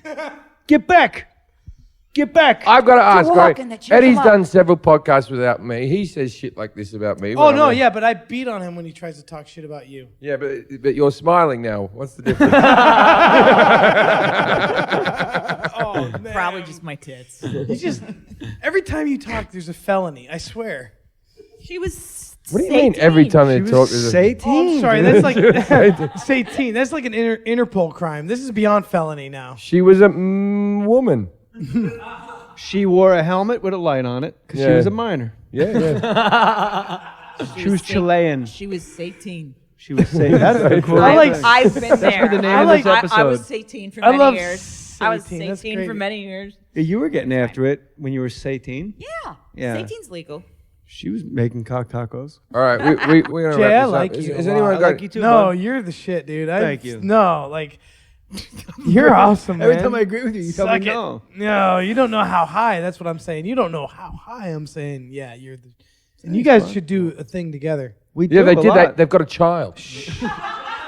Get back. Get back. I've got to ask, walk right? and that you Eddie's come up. done several podcasts without me. He says shit like this about me. Oh when no, I'm- yeah, but I beat on him when he tries to talk shit about you. Yeah, but you're smiling now. What's the difference? Oh man. Probably just my tits. He's just every time you talk, there's a felony. I swear. She was. What do you mean every time they talk? there's a- Satan. Oh, I'm sorry. That's like say teen. That's like an Interpol crime. This is beyond felony now. She was a woman. She wore a helmet with a light on it because she Yeah. was a minor. Yeah, yeah. She was Chilean. She was 18. She was Satan. That's the cool I like- thing. I've been there. the name of this I was episode. 18 for I many love years. I was 18. That's 18 great. for many years. You were getting after it when you were 18. Yeah. Yeah. 18's legal. She was making cock tacos. All right, we're gonna Jay, wrap I this like up. you. Is a anyone lot. got? like you too. No, bud. you're the shit, dude. Thank you. No, like you're awesome, man. Every time I agree with you, you tell me Suck it. no. No, you don't know how high. That's what I'm saying. You don't know how high I'm saying. Yeah, you're the. And you guys should do a thing together. We Yeah, do they a did lot. that. They've got a child.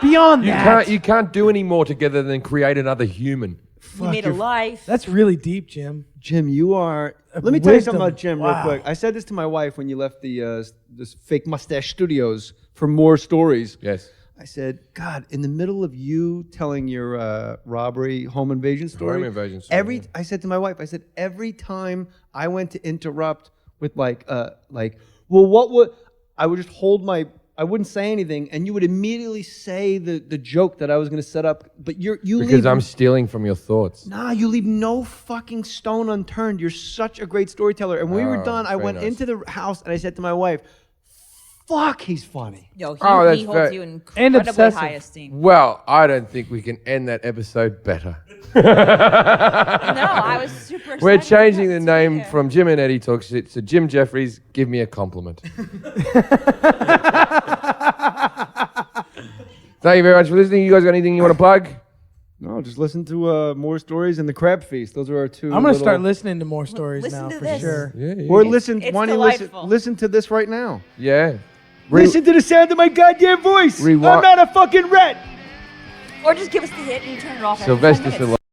Beyond You that, can't do any more together than create another human. You made a life. that's really deep, Jim. Jim, you are. Let me tell you something Wisdom. about Jim Wow. real quick. I said this to my wife when you left the this fake mustache studios for more stories. Yes. I said, God, in the middle of you telling your robbery, home invasion story, Home invasion story, I said to my wife, I said, every time I went to interrupt with well, what would I would just hold my. I wouldn't say anything, and you would immediately say the joke that I was going to set up. But you Because leave, I'm stealing from your thoughts. Nah, you leave no fucking stone unturned. You're such a great storyteller. And when we were Oh, done, I very went nice. into the house and I said to my wife, Fuck, he's funny. Yo, he, Oh, that's he holds very- you And incredibly obsessive. high esteem. Well, I don't think we can end that episode better. No, I was super excited. We're changing the to be name here. from Jim and Eddie Talk Shit to Jim Jeffries, Give Me a Compliment. Thank you very much for listening. You guys got anything you want to plug? No, just listen to more stories in the Crab Feast. Those are our two. I'm gonna start little- listening to more stories Listen now to for this. sure. Yeah. Or listen. It's Why don't you listen? delightful. Listen to this right now. Yeah. Listen to the sound of my goddamn voice. Rewind- I'm not a fucking rat. Or just give us the hit and you turn it off. After Sylvester 10 minutes. Stallone.